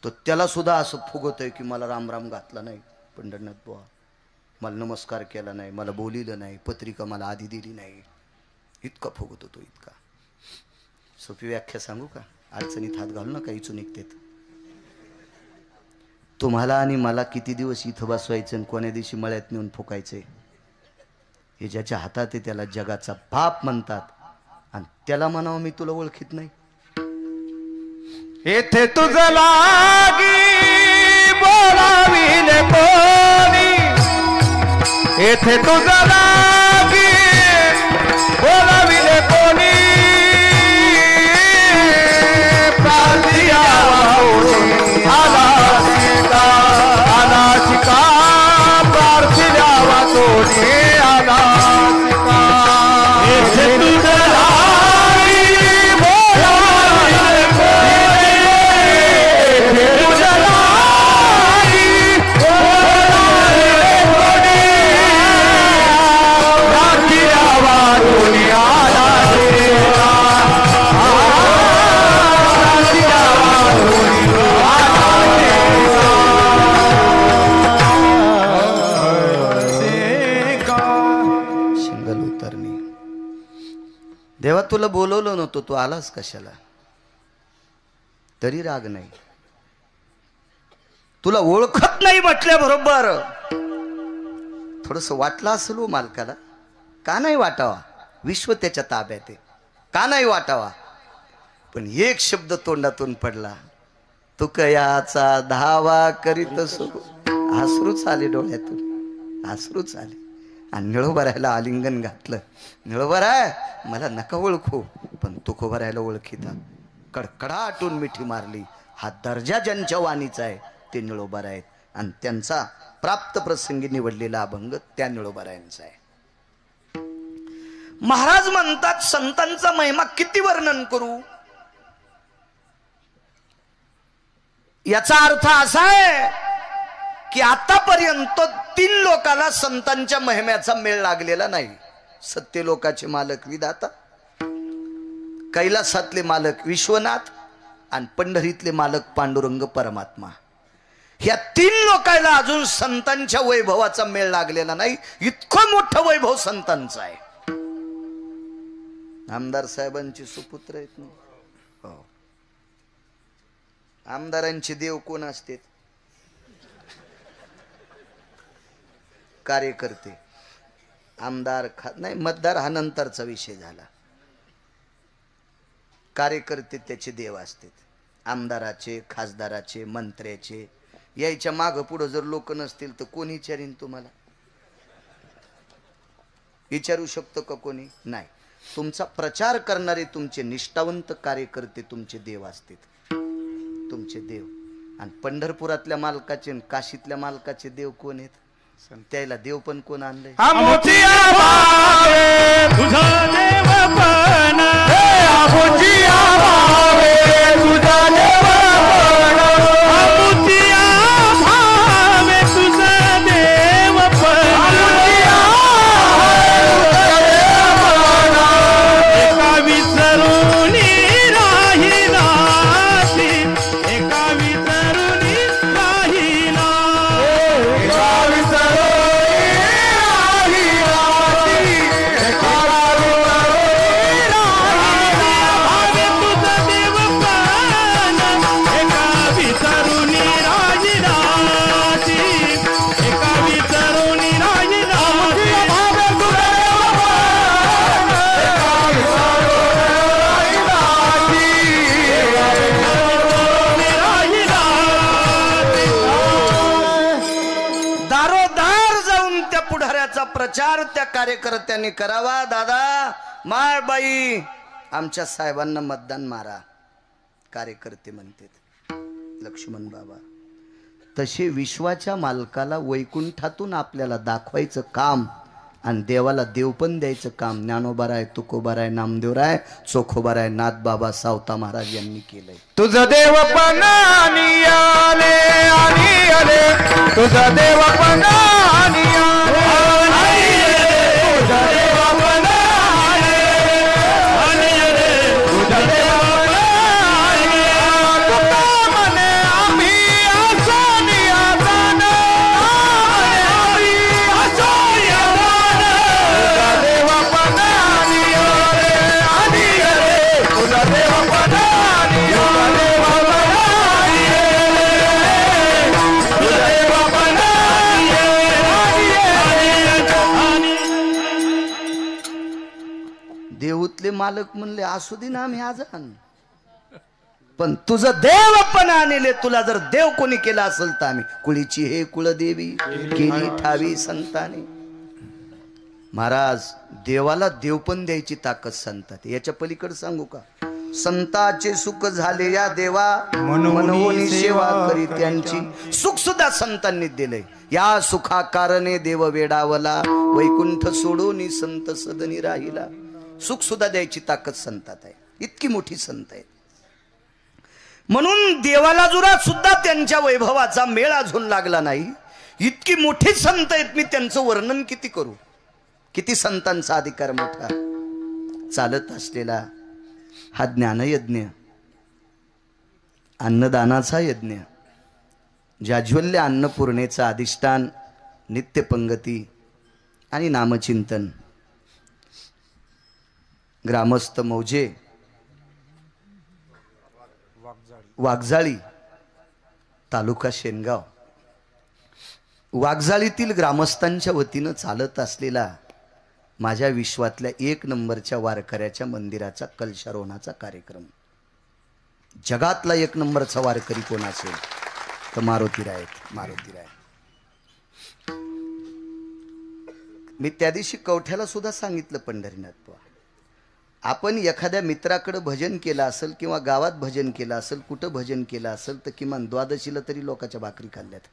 तो त्याला सुद्धा असं फुगवतोय की मला राम राम घातला नाही पंढरनाथ बुवा, मला नमस्कार केला नाही, मला बोलिलं नाही, पत्रिका मला आधी दिली नाही, इतका फुगतो तो इतका. सोपी व्याख्या सांगू का? अडचणीत हात घालू नका, इचू निघतेत. तुम्हाला आणि मला किती दिवस इथं बसवायचं आणि कोण्या दिवशी मळ्यात नेऊन फुकायचे, हे ज्याच्या हातात आहे त्याला जगाचा बाप म्हणतात. आणि त्याला म्हणावं मी तुला ओळखीत नाही. येथे तुझं लागी बोलाविले कोणी, येथे तुझं लागी बोलाविले कोणी, अनाशिका पार्थिल्या वाचोनी अनाशिका. येथे तुझं लागी बोलाविले कोणी, येथे तुझं लागी बोलाविले कोणी, पार्थिल्या वाचोनी अनाशिका. देवा तुला बोलवलं नव्हतं, तू आलास कशाला? तरी राग नाही. तुला ओळखत नाही म्हटल्याबरोबर थोडस वाटलं असेल हो मालकाला. का नाही वाटावा? विश्व त्याच्या ताब्यात आहे, का नाही वाटावा? पण एक शब्द तोंडातून पडला, तू कयाचा धावा करीत सुरू. आसरूच आले डोळ्यातून, आसरूच आले. आणि निळोबारायला आलिंगन घातलं. निळोबाराय मला नका ओळखू, पण तुकोबारायला ओळखीता. कडकडाटून मिठी मारली. हा दर्जा ज्यांच्या वाणीचा आहे ते निळोबाराय आहेत, आणि त्यांचा प्राप्त प्रसंगी निवडलेला अभंग त्या निळोबारायांचा आहे. महाराज म्हणतात संतांचा महिमा किती वर्णन करू. याचा अर्थ असा आहे की आतापर्यंत 3 लोकाला संतांच्या महिम्याचा मेळ लागलेला नाही. सत्य लोकाचे मालक विधाता, कैलासातले मालक विश्वनाथ, आणि पंढरीतले मालक पांडुरंग परमात्मा. ह्या 3 लोकांना अजून संतांच्या वैभवाचा मेळ लागलेला नाही. इतकं मोठं वैभव संतांचं आहे. आमदार साहेबांचे सुपुत्र आहेत ना. हो, आमदारांचे देव कोण असते? कार्यकर्ते. आमदार नाही, मतदार हा नंतरचा विषय झाला. कार्यकर्ते त्याचे देव असतात. आमदाराचे, खासदाराचे, मंत्र्याचे. यायच्या माग पुढे जर लोक नसतील तर कोणी विचारीन तुम्हाला? विचारू शकतो का कोणी? नाही. तुमचा प्रचार करणारे तुमचे निष्ठावंत कार्यकर्ते तुमचे देव असतात, तुमचे देव. आणि पंढरपुरातल्या मालकाचे आणि काशीतल्या मालकाचे देव कोण आहेत? त्याला देव पण कोण आणलंय? प्रचार त्या कार्यकर्त्यांनी करावा. दादा माय बाई आमच्या साहेबांना मतदान मारा. कार्यकर्ते म्हणतात लक्ष्मण बाबा. तसे विश्वाच्या मालकाला वैकुंठातून आपल्याला दाखवायचं काम आणि देवाला देव पण द्यायचं काम ज्ञानोबाराय, तुकोबाराय, नामदेवराय, चोखोबाराय, नाथबाबा, सावता महाराज यांनी केलंय. तुझं देव पण आले तुझं देव पण आम्ही देऊतले मालक म्हणले असू दे ना आम्ही आजान, पण तुझं देव पण आणले, तुला जर देव कोणी केला असेल तर आम्ही कुळीची हे कुळदेवी केली ठावी संताने. महाराज देवाला देव पण द्यायची ताकद संतात. याच्या पलीकडे सांगू का? संताचे सुख झाले या देवा मनोनी सेवा करी त्यांची. सुख सुद्धा संतांनी दिले. या सुखा कारणे देव वेडावला, वैकुंठ सोडून संत सदनी राहिला. सुख सुद्धा द्यायची ताकद संतात आहे. इतकी मोठी संत आहेत. म्हणून देवाला जुरा सुद्धा त्यांच्या वैभवाचा मेळ अजून लागला नाही. इतकी मोठी संत आहेत. मी त्यांचं वर्णन किती करू? किती संतांचा अधिकार मोठा. चालत असलेला हा ज्ञानयज्ञ, अन्नदानाचा यज्ञ, जाज्वल्य अन्नपूर्णेचं अधिष्ठान, नित्यपंगती आणि नामचिंतन. ग्रामस्थ मौजे वाघजाळी तालुका शेनगाव, वाघजाळीतील ग्रामस्थांच्या वतीनं चालत असलेला माझ्या विश्वातल्या 1 नंबरच्या वारकऱ्याच्या मंदिराचा कलशारोहणाचा कार्यक्रम. जगातला 1 नंबरचा वारकरी कोण असेल तर मारुतीराय. मारुतीराय. मी त्या दिवशी कवठ्याला सुद्धा सांगितलं, पंढरीनाथ बुवा, आपण एखाद्या मित्राकडे भजन केलं असेल किंवा गावात भजन केलं असेल, कुठं भजन केलं असेल तर किमान द्वादशीला तरी लोकांच्या भाकरी खाल्ल्यात.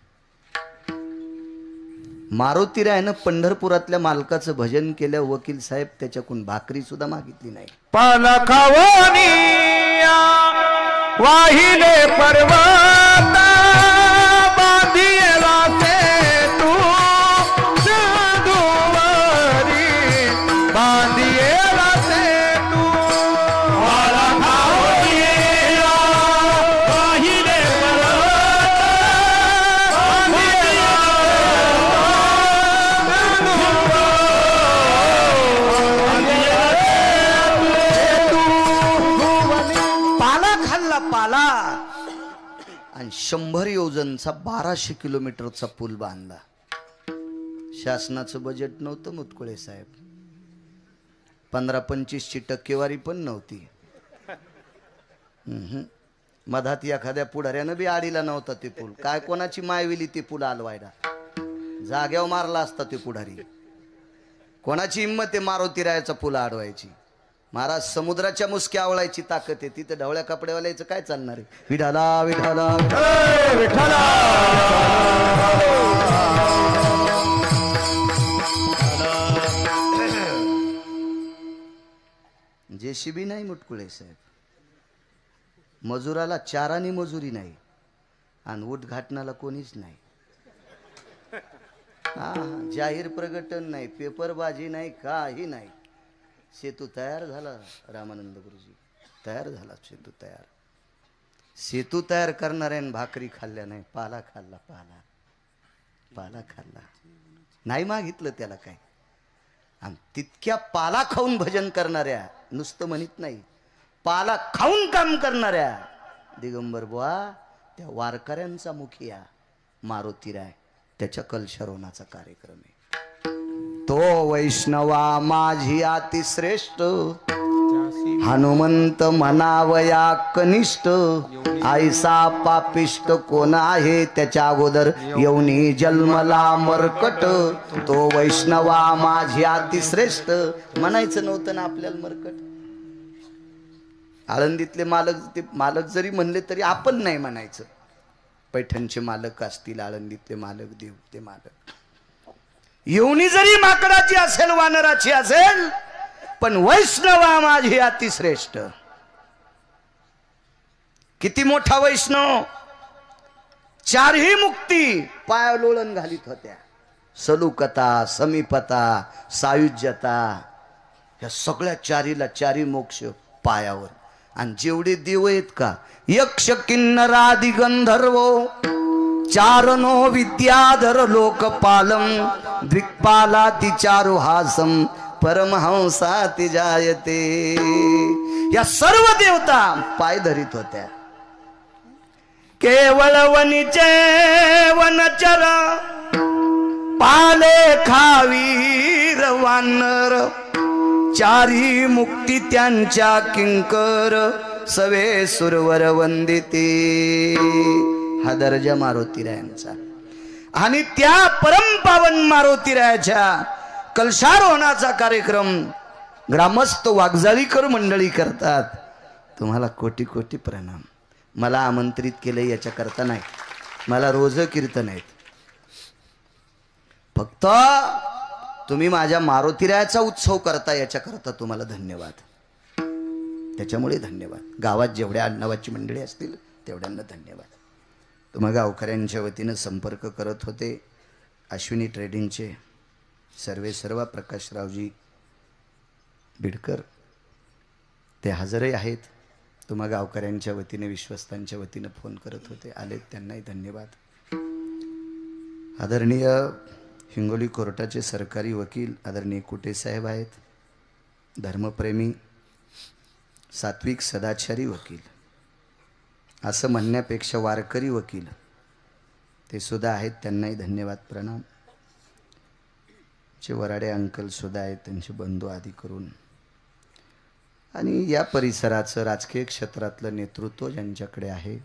मारुतीरायनं पंढरपुरातल्या मालकाचं भजन केल्या वकील साहेब त्याच्याकडून भाकरी सुद्धा मागितली नाही. पालखावणी वाहिले पर्वत बांधिला सेतू सिंधुवरी बांधिला सेतू. पालखावणी वाहिले पर्वत बांधिला पाला आणि 100 योजनचा 1200 किलोमीटरचा पूल बांधला. शासनाचं बजेट नव्हतं मुतकुळे साहेब. 15-25 ची टक्केवारी पण नव्हती. मधात एखाद्या पुढाऱ्यानं बी आडीला नव्हता ते पूल. काय कोणाची मायविली ते पूल आलवायला? जाग्यावर मारला असता ते पुढारी. कोणाची हिंमत आहे मारुतीरायाचा पूल आडवायची? महाराज समुद्राच्या मुसक्या आवळायची ताकद आहे. तिथं ढवळ्या कपड्यावाल्याचं काय चालणार आहे? विठाला विठाला विठाला. जेसीबी नाही मुटकुळे साहेब. मजुराला चारानी मजुरी नाही आणि उद्घाटनाला कोणीच नाही. हा, जाहीर प्रकटन नाही, पेपरबाजी नाही, काही नाही. सेतू तयार झाला. रामानंद गुरुजी तयार झाला. सेतू तयार. सेतू तयार करणाऱ्याने भाकरी खाल्ल्या नाही, पाला खाल्ला. पाला पाला खाल्ला. नाही मागितलं त्याला काय. आणि तितक्या पाला खाऊन भजन करणाऱ्या, नुसतं म्हणत नाही, पाला खाऊन काम करणाऱ्या दिगंबर बुवा, त्या वारकऱ्यांचा मुखिया मारुतीराय, त्याच्या कलशारोहणाचा कार्यक्रम आहे. तो वैष्णवा माझी अतिश्रेष्ठ, हनुमंत म्हणावया कनिष्ठ, आईसा पापिष्ट कोण आहे त्याच्या अगोदर येऊनी जन्मला मरकट. तो वैष्णवा माझी अतिश्रेष्ठ म्हणायचं नव्हतं ना आपल्याला मरकट. आळंदीतले मालक जरी म्हणले तरी आपण नाही म्हणायचं. पैठणचे मालक असतील, आळंदीतले मालक, देवते मालक, येऊनी जरी माकडाची असेल, वानराची असेल, पण वैष्णवा माझी अतिश्रेष्ठ. किती मोठा वैष्णव. 4ही मुक्ती पाया लोळण घालीत होत्या. सलुकता, समीपता, सायुज्यता, या सगळ्या 4ही मोक्ष पायावर. आणि जेवढे देव आहेत का, यक्ष किन्नरादि गंधर्व, 4 विद्याधर लोकपालम, दिक्पालाति चारुहासम, परमहंसाति जायते. या सर्व देवता पाय धरीत होत्या. केवळ वनिचे वनचर, पाले खावीर वानर, चारी मुक्ती त्यांच्या किंकर सवे सुरवर वंदिते. हा दर्जा मारुतीरायांचा. आणि त्या परमपावन मारुतीरायाच्या कलशारोहणाचा कार्यक्रम ग्रामस्थ वागजाळीकर मंडळी करतात. तुम्हाला कोटी कोटी प्रणाम. मला आमंत्रित केले याच्या करता नाही, मला रोज कीर्तन आहेत. फक्त तुम्ही माझ्या मारुतीरायाचा उत्सव करता याच्या करता तुम्हाला धन्यवाद. त्याच्यामुळे धन्यवाद. गावात जेवढ्या आडनावाची मंडळी असतील तेवढ्यांना धन्यवाद. तुम्हा गावकऱ्यांच्या वतीनं संपर्क करत होते अश्विनी ट्रेडिंगचे सर्व प्रकाशरावजी बिडकर, ते हजरही आहेत. तुम्हा गावकऱ्यांच्या वतीने विश्वस्तांच्या वतीनं फोन करत होते, आलेत, त्यांनाही धन्यवाद. आदरणीय हिंगोली कोर्टाचे सरकारी वकील आदरणीय कुटे साहेब आहेत. धर्मप्रेमी सात्विक सदाचारी वकील, असं म्हणण्यापेक्षा वारकरी वकील ते सुद्धा आहेत, त्यांनाही धन्यवाद प्रणाम. चे वराडे अंकल सुद्धा आहेत, त्यांचे बंधू आदी करून. आणि या परिसराचं राजकीय क्षेत्रातलं नेतृत्व ज्यांच्याकडे आहे,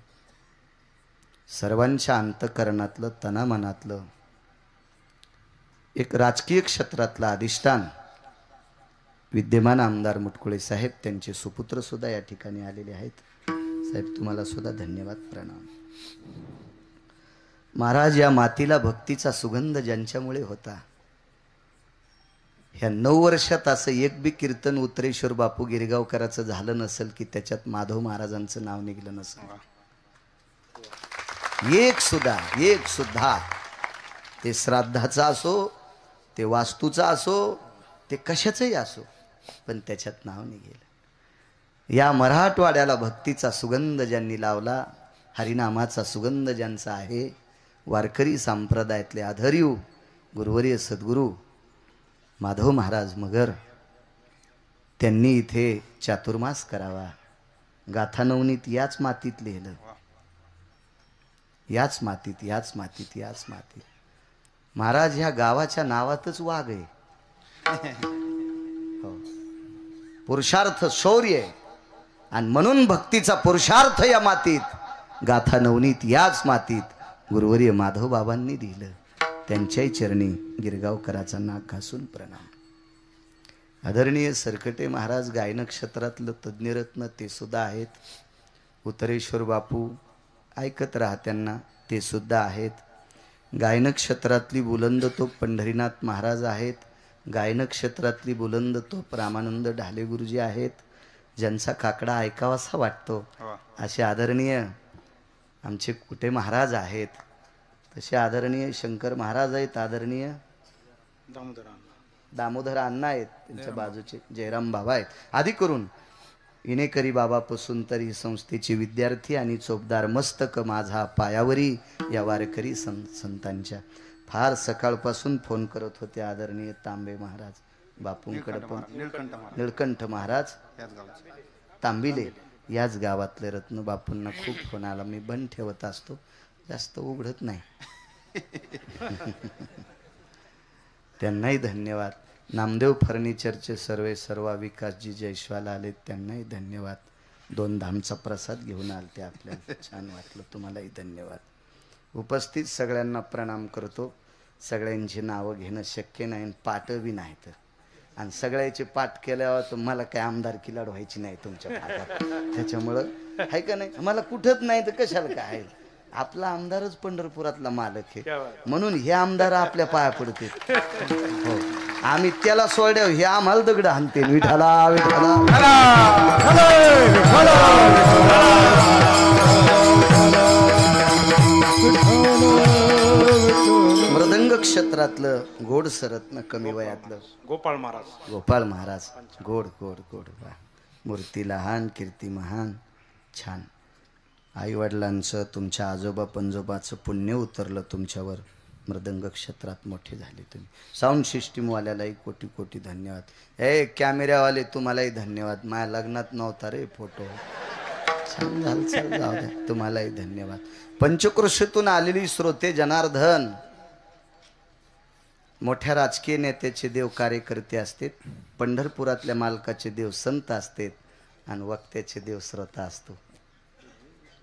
सर्वांच्या अंतःकरणातलं तनामनातलं एक राजकीय क्षेत्रातलं अधिष्ठान विद्यमान आमदार मुटकुळे साहेब, त्यांचे सुपुत्र सुद्धा या ठिकाणी आलेले आहेत. साहेब तुम्हाला सुद्धा धन्यवाद प्रणाम. महाराज, या मातीला भक्तीचा सुगंध ज्यांच्यामुळे होता, ह्या 9 वर्षात असं एक बी कीर्तन उत्तरेश्वर बापू गिरगावकराचं झालं नसेल की त्याच्यात माधव महाराजांचं नाव निघलं नसेल. एक सुद्धा ते श्राद्धाचा असो, ते वास्तूचा असो, ते कशाचंही असो, पण त्याच्यात नाव निघेल. या मराठवाड्याला भक्तीचा सुगंध ज्यांनी लावला, हरिनामाचा सुगंध ज्यांचा आहे, वारकरी संप्रदायातले आधारीव गुरुवर्य सद्गुरू माधव महाराज मगर, त्यांनी इथे चातुर्मास करावा. गाथा नवनीत याच मातीत लिहिलं, याच मातीत. महाराज, ह्या गावाच्या नावातच वाघ आहे. हो. पुरुषार्थ शौर्य आहे, आणि म्हणून भक्तीचा पुरुषार्थ या मातीत, गाथा नवनीत याच मातीत गुरुवर्य माधव बाबांनी दिलं. त्यांच्याही चरणी गिरगावकराचा नाक घासून प्रणाम. आदरणीय सरकटे महाराज गायन क्षेत्रातलं तज्ज्ञरत्न ते सुद्धा आहेत. उत्तरेश्वर बापू ऐकत राहा त्यांना, ते सुद्धा आहेत. गायन क्षेत्रातली बुलंद तोप पंढरीनाथ महाराज आहेत. गायन क्षेत्रातली बुलंद तोप रामानंद ढाले गुरुजी आहेत, ज्यांचा काकडा ऐकावासा वाटतो. असे आदरणीय आमचे कुटे महाराज आहेत. तसे आदरणीय शंकर महाराज आहेत. आदरणीय दामोदर अण्णा आहेत, त्यांच्या बाजूचे जयराम बाबा आहेत. आधी करून इनेकरी बाबापासून तर ही संस्थेचे विद्यार्थी आणि चोपदार मस्तक माझा पायावरी या वारकरी संतांच्या फार सकाळपासून फोन करत होते. आदरणीय तांबे महाराज बापूंकडे पण, निळकंठ महाराज तांबिले याच गावातले रत्न, बापूंना खूप फोन आला. मी बंद ठेवत असतो, जास्त उघडत नाही. त्यांनाही धन्यवाद. नामदेव फर्निचरचे सर्व विकासजी जयश्वाल आले, त्यांनाही धन्यवाद. 2 धामचा प्रसाद घेऊन आले ते, आपल्याला छान वाटलं. तुम्हालाही धन्यवाद. उपस्थित सगळ्यांना प्रणाम करतो. सगळ्यांची नावं घेणं शक्य नाही, पाठ बी नाही तर, आणि सगळ्याचे पाठ केल्यावर तुम्हाला काय आमदारकी लढवायची नाही तुमच्या पाठात. त्याच्यामुळं आहे का नाही, मला कुठंच नाही तर कशाला काय. आपला आमदारच पंढरपुरातला मालक आहे, म्हणून हे आमदार आपल्या पाया पडते. हो, आम्ही त्याला सोडल्यावर हे आम्हाला दगड हाणते. विठाला विठाला. मृदंग क्षेत्रातलं गोड सरत्न कमी वयातलं गोपाळ महाराज. गोड गोड गोड. मूर्ती लहान, कीर्ती महान. छान. आई वडिलांचं, तुमच्या आजोबा पंजोबाचं पुण्य उतरलं तुमच्यावर. मृदंग क्षेत्रात मोठे झाले तुम्ही. साऊंड सिस्टीमवाल्यालाही कोटी कोटी धन्यवाद. कॅमेऱ्यावाले तुम्हालाही धन्यवाद. माझ्या लग्नात नव्हता रे फोटो. छान झालं, चल जाऊ द्या. तुम्हालाही धन्यवाद. पंचक्रोशीतून आलेली श्रोते जनार्दन, मोठ्या राजकीय नेत्याचे देव कार्यकर्ते असतात, पंढरपुरातल्या मालकाचे देव संत असतात आणि वक्त्याचे देव श्रोता असतो.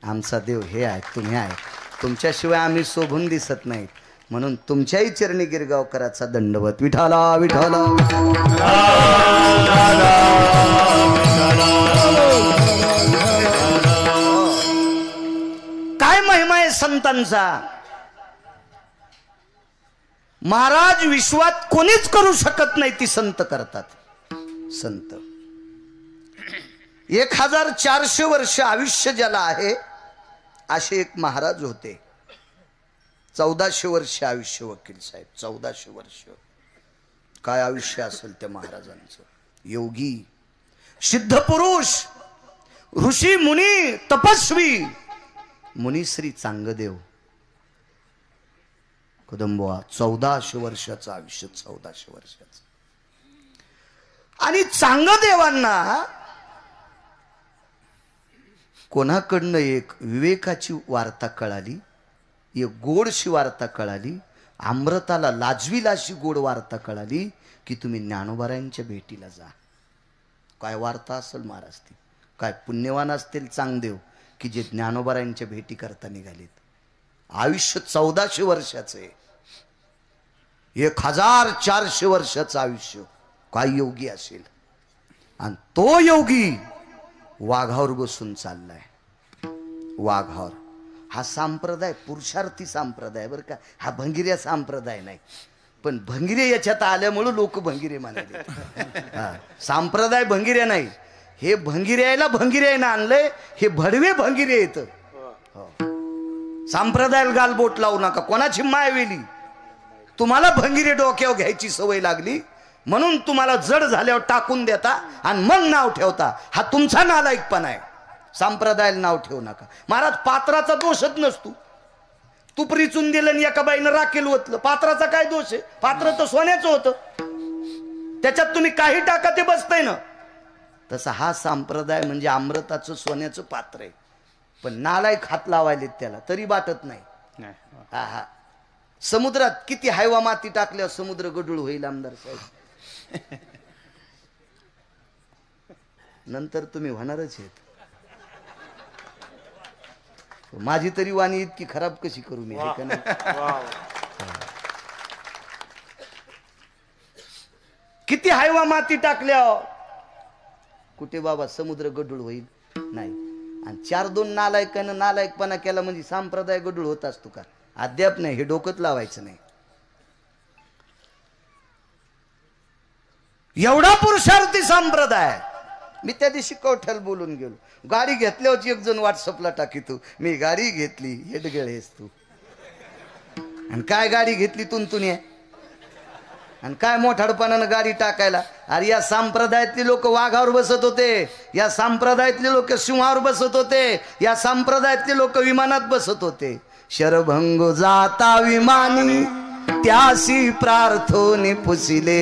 आमचा देव हे आहे, तुम्ही आहे. तुमच्याशिवाय आम्ही शोभून दिसत नाहीत, म्हणून तुमच्याही चरणी गिरगावकराचा दंडवत. विठाला विठाला. काय महिमा आहे संतांचा. महाराज विश्वात कोणीच करू शकत नाही, ती संत करतात. संत 1400 वर्ष आयुष्य ज्याला आहे असे एक महाराज होते. 1400 वर्ष आयुष्य. वकील साहेब 1400 वर्ष काय आयुष्य असेल त्या महाराजांचं. योगी, सिद्ध पुरुष, ऋषी मुनी, तपस्वी, मुनिश्री चांगदेव. कदंबा 1400 वर्षाचं आयुष्य. 1400 वर्षाचं. आणि चांगदेवांना कोणाकडनं एक विवेकाची वार्ता कळाली, एक गोडशी वार्ता कळाली. अमृताला लाजवील अशी गोड वार्ता कळाली की तुम्ही ज्ञानोबारायांच्या भेटीला जा. काय वार्ता असेल महाराज ती. काय पुण्यवान असतील चांगदेव की जे ज्ञानोबारायांच्या भेटी करता निघालेत. आयुष्य 1400 वर्षाचं आहे. 1400 वर्षाचं आयुष्य. काय योगी असेल. आणि तो योगी वाघावर बसून चाललाय. वाघावर. हा संप्रदाय पुरुषार्थी संप्रदाय बरं का. हा भंगिऱ्या संप्रदाय नाही. पण भंगिरे याच्यात आल्यामुळे लोक भंगिरे म्हणाले. संप्रदाय भंगिऱ्या नाही. हे भंगिऱ्याला भंगिऱ्यानं आणलंय. हे भडवे भंगिरे येत. संप्रदायाला गालबोट लावू नका. कोणाची माय वेली. तुम्हाला भंगिरे डोक्यावर घ्यायची सवय लागली म्हणून तुम्हाला जड झाल्यावर टाकून देता आणि मग नाव ठेवता. हा तुमचा नालायकपणा आहे. संप्रदायाला नाव ठेवू नका. महाराज पात्राचा दोषच नसतो. तूप रिचून दिलं आणि एका बाईनं राखेल ओतलं. पात्राचा काय दोष आहे. पात्र तर सोन्याचं होतं. त्याच्यात तुम्ही काही टाका ते बसतंय ना. तसा हा संप्रदाय म्हणजे अमृताचं सोन्याचं पात्र आहे. पण नालायक हात लावायलेत त्याला तरी वाटत नाही. हा समुद्रात किती हायवा माती टाकल्यावर समुद्र गडूळ होईल आमदार साहेब. नंतर तुम्ही होणारच आहेत. माझी तरी वाणी इतकी खराब कशी करू मी. किती हायवा माती टाकल्यावर कुठे बाबा समुद्र गडूळ होईल नाही. आणि 4-2 नालायकानं नालायकपणा केला म्हणजे संप्रदाय गडूळ होत असतो का. अद्याप नाही. हे डोकंच लावायचं नाही. एवढा पुरुषार्थी संप्रदाय. मी त्या दिवशी कवठ्याला बोलून गेलो. गाडी घेतल्यावर एक जण व्हॉट्सअपला टाकी तू मी गाडी घेतली. हेडगेळ हेस तू. आणि काय गाडी घेतली तुंतुनी आणि काय मोठाडपणानं गाडी टाकायला. अरे या संप्रदायातली लोक वाघावर बसत होते. या संप्रदायातले लोक सिंहावर बसत होते. या संप्रदायातले लोक विमानात बसत होते. शरभंग जाता विमानी त्यासी प्रार्थोनी पुसिले.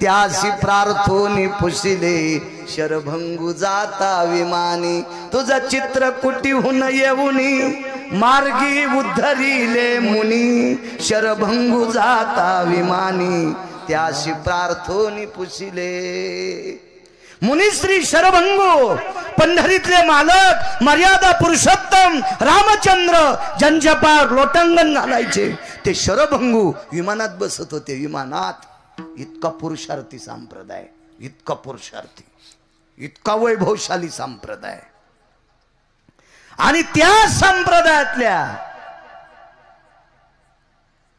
त्यासी प्रार्थोनी पुसिले. शरभंगू जाता विमानी तुझा चित्र कुटीहून येऊनी मार्गी उद्धरिले मुनी. शरभंगू जाता विमानी त्याशी प्रार्थोनी पुसिले. मुनिश्री शरभंगू पंढरीतले मालक मर्यादा पुरुषोत्तम रामचंद्र जंजपार लोटंगण घालायचे ते शरभंगू विमानात बसत होते. विमानात. इतका पुरुषार्थी संप्रदाय. इतका पुरुषार्थी. इतका वैभवशाली संप्रदाय. आणि त्या संप्रदायातल्या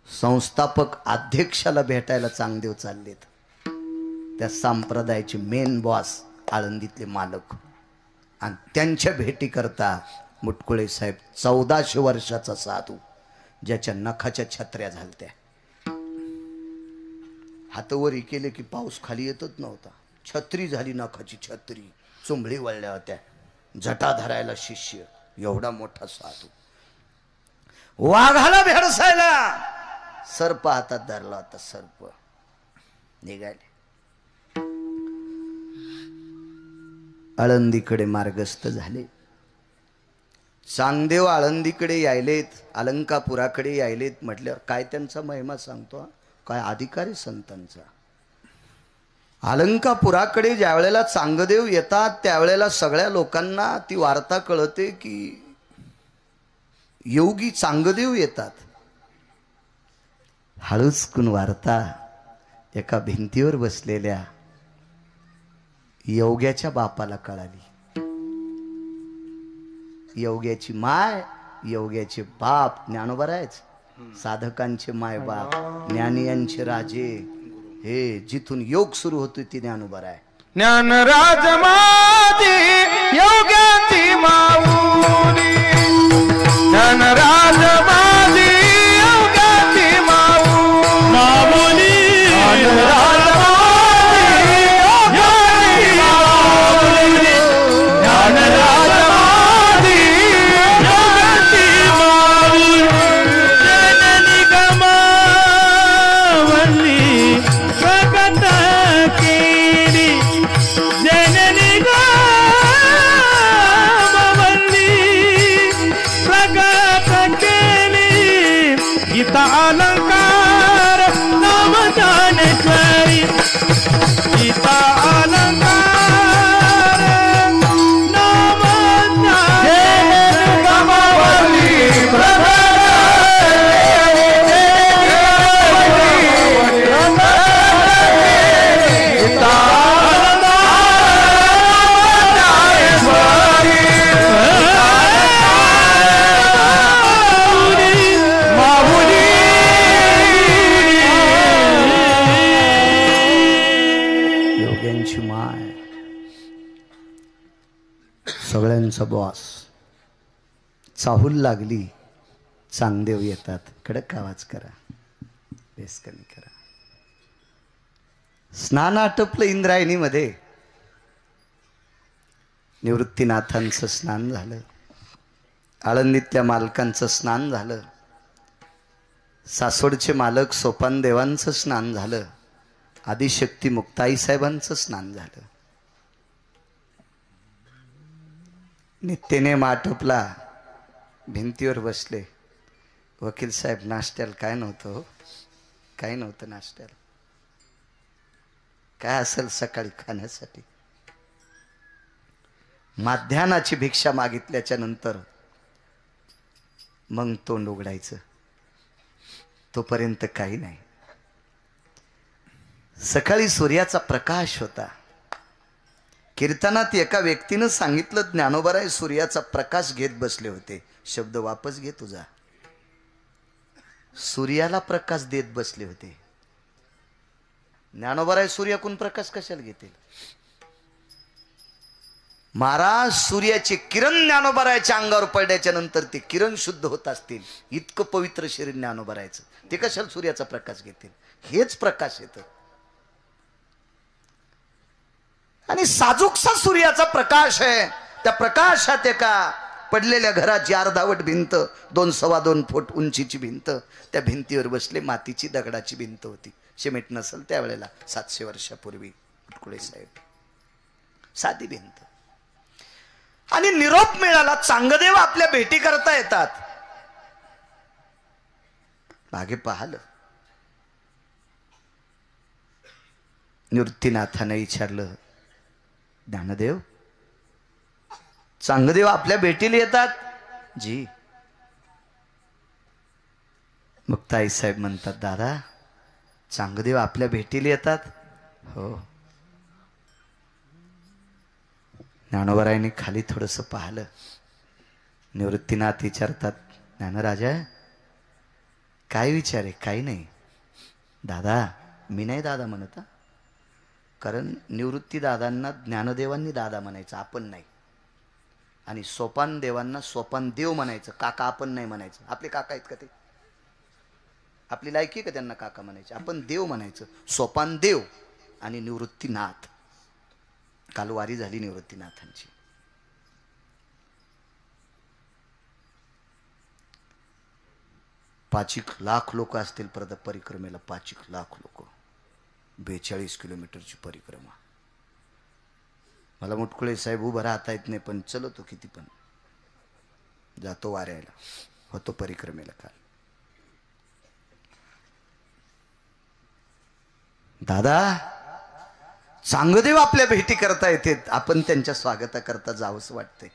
संस्थापक अध्यक्षाला भेटायला चांगदेव चाललेत. त्या संप्रदायाचे मेन बॉस आळंदीतले मालक. आणि त्यांच्या भेटी करता मुटकुळे साहेब 1400 वर्षाचा साधू ज्याच्या नखाच्या छत्र्या झालत्या. हातवरी केले की पाऊस खाली येतच नव्हता. छत्री झाली नखाची छत्री. चुंबळी वळल्या होत्या. जटा धरायला शिष्य. एवढा मोठा साधू. वाघाला भेडसायला सर्प हातात धरला होता. सर्प निघाले. आळंदीकडे मार्गस्थ झाले. चांगदेव आळंदीकडे यायलेत. अलंकापुराकडे यायलेत म्हटल्यावर काय त्यांचा महिमा सांगतो. काय अधिकार आहे संतांचा. अलंकापुराकडे ज्या वेळेला चांगदेव येतात त्यावेळेला सगळ्या लोकांना ती वार्ता कळते की योगी चांगदेव येतात. हळूचकून वार्ता एका भिंतीवर बसलेल्या योग्याच्या बापाला कळाली. योग्याची माय, योग्याचे बाप ज्ञानोबरायच, साधकांचे माय बाप, ज्ञानियांचे राजे, हे जिथून योग सुरू होतो ती ज्ञानोबराय. ज्ञानराज माझी योग्याची माऊली, ज्ञानराज माझी योग्याची माऊली, ज्ञानराज माझी योग्याची माऊली, ज्ञानराज माझी योग्याची माऊली, जननी गमावली प्रगट केली, जननी गमावली प्रगट केली, गीता अलंकार नाम ज्ञानेश्वरी, गीता अलंकार नाम ज्ञानेश्वरी गमावली योग्यांची माय, सगळ्यांचा बॉस. चाहूल लागली, चांगदेव येतात. कडक आवाज करा, बेस कमी करा. स्नान आटपलं इंद्रायणीमध्ये. निवृत्तीनाथांचं स्नान झालं, आळंदीतल्या मालकांचं स्नान झालं, सासवडचे मालक सोपान देवांचं स्नान झालं, आदिशक्ती मुक्ताई साहेबांचं स्नान झालं. नित्यनेम आटोपला, भिंतीवर बसले. वकील साहेब, नाश्त्याला काय नव्हतं हो, काय नव्हतं नाश्त्याला, काय असेल सकाळी खाण्यासाठी. माध्यानाची भिक्षा मागितल्याच्या नंतर मग तोंड उघडायचं, तोपर्यंत काही नाही. सकाळी सूर्याचा प्रकाश होता. कीर्तनात एका व्यक्तीनं सांगितलं, ज्ञानोबराय सूर्याचा प्रकाश घेत बसले होते. शब्द वापस घे तुझा, सूर्याला प्रकाश देत बसले होते. ज्ञानोबराय सूर्याकून प्रकाश कशाला घेतील महाराज? सूर्याचे किरण ज्ञानोबरायच्या अंगावर पडल्याच्या नंतर ते किरण शुद्ध होत असतील, इतकं पवित्र शरीर ज्ञानोबरायचं, ते कशाला सूर्याचा प्रकाश घेतील? हेच प्रकाश येतं. आणि साजूकसा सूर्याचा प्रकाश आहे. त्या प्रकाशात एका पडलेल्या घराची अर्धावट भिंत, 2-2.25 फूट उंचीची भिंत, त्या भिंतीवर बसले. मातीची दगडाची भिंत होती, सिमेंट नसल त्यावेळेला, 700 वर्षापूर्वी. मुटकुळे साहेब, साधी भिंत. आणि निरोप मिळाला, चांगदेव आपल्या भेटी करता येतात. मागे पाहिलं, निवृत्तीनाथाने विचारलं, ज्ञानदेव, चांगदेव आपल्या भेटीला येतात? जी. मुक्ताई साहेब म्हणतात, दादा चांगदेव आपल्या भेटीला येतात? हो. ज्ञानोबरायने खाली थोडंसं पाहिलं. निवृत्तीनाथ विचारतात, ज्ञानराजा काय विचार आहे? काही नाही दादा. मी नाही दादा म्हणत, कारण निवृत्ती दादांना ज्ञानदेवांनी दादा म्हणायचं, आपण नाही. आणि सोपान देवांना सोपान देव म्हणायचं, काका आपण नाही म्हणायचं. आपले काका आहेत का ते? आपली लायकी का त्यांना काका म्हणायचे? आपण देव म्हणायचं. सोपान देव आणि निवृत्तीनाथ. काल वारी झाली निवृत्तीनाथांची. 5 लाख लोक असतील परिक्रमेला. 5 लाख लोक, 42 किलोमीटरची परिक्रमा. मला मुटकुळे साहेब उभं राहता येत नाही, पण चलतो किती पण, जातो वाऱ्याला, होतो परिक्रमेला. काल दादा चांगदेव आपल्या भेटी करता येते, आपण त्यांच्या स्वागताकरता जावंच वाटते.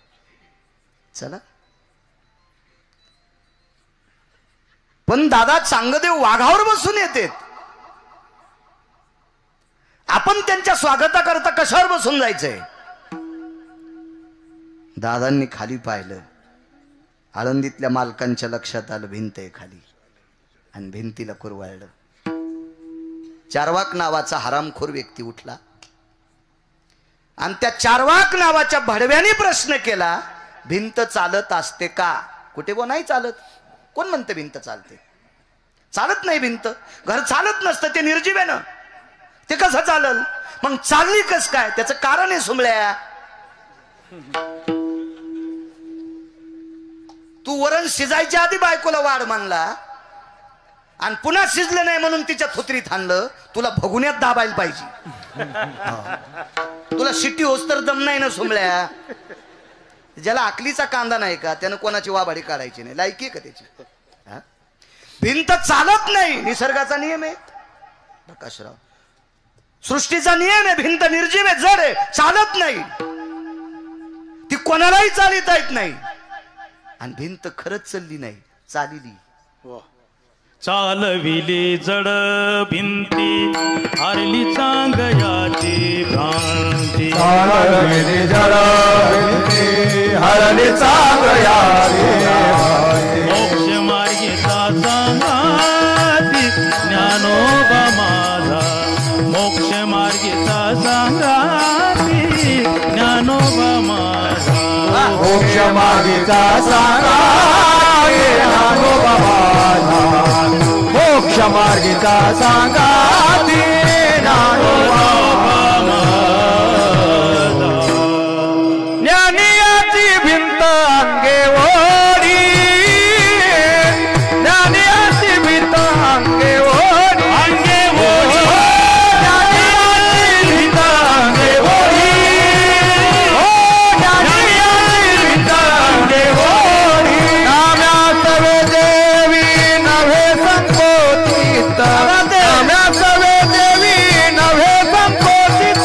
चला. पण दादा चांगदेव वाघावर बसून येतात, आपण त्यांच्या स्वागताकरता कशावर बसून जायचंय? दादांनी खाली पाहिलं, आळंदीतल्या मालकांच्या लक्षात आलं भिंत आहे खाली, आणि भिंतीला कुरवाळलं. चारवाक नावाचा हरामखोर व्यक्ती उठला आणि त्या चारवाक नावाच्या भडव्याने प्रश्न केला, भिंत चालत असते का? कुठे गो नाही चालत. कोण म्हणतं भिंत चालते? चालत नाही भिंत. घर चालत नसतं, ते निर्जीव आहे ना, ते कसं चालल? मग चालली कस काय? त्याचं कारण आहे सुमळ्या. तू वरण शिजायच्या आधी बायकोला वाढ मानला आणि पुन्हा शिजलं नाही म्हणून तिच्या थुत्रीत आणलं. तुला भगुन्यात दाबायला पाहिजे. तुला शिट्टी होस तर दम नाही ना सुमळ्या. ज्याला आकलीचा कांदा नाही का त्यानं कोणाची वाभाडी काढायची नाही, लायकी का त्याची? भिंत चालत नाही, निसर्गाचा नियम आहे प्रकाशराव, सृष्टीचा नियम आहे. भिंत निर्जीव आहे, जड आहे, चालत नाही, ती कोणालाही चालिता येत नाही. आणि भिंत खरंच चालली नाही, चालिली. चालविली जड भिंती हरली चांगयाची भ्रांती. चालविली जड भिंती हरली चांगयाची भ्रांती. मोक्ष मार्गीचा सांगाती ज्ञानोबा माझा. मोक्ष मार्गीचा सांगाती ज्ञानोबा माझा. मोक्ष मार्गीचा सांगाती ज्ञानोबा माझा. मोक्ष मार्गीचा सांगाती ज्ञानोबा माझा. ज्ञानियाची भिंत अंगे ओढी. ज्ञानियाची भिंत अंगे ओढी. अंगे ओढी. ज्ञानियाची भिंत अंगे ओढी. ज्ञानियाची भिंत अंगे ओढी. नाम्या सवे देवी नव्हे संकोचित. नाम्या सवे देवी नव्हे संकोचित.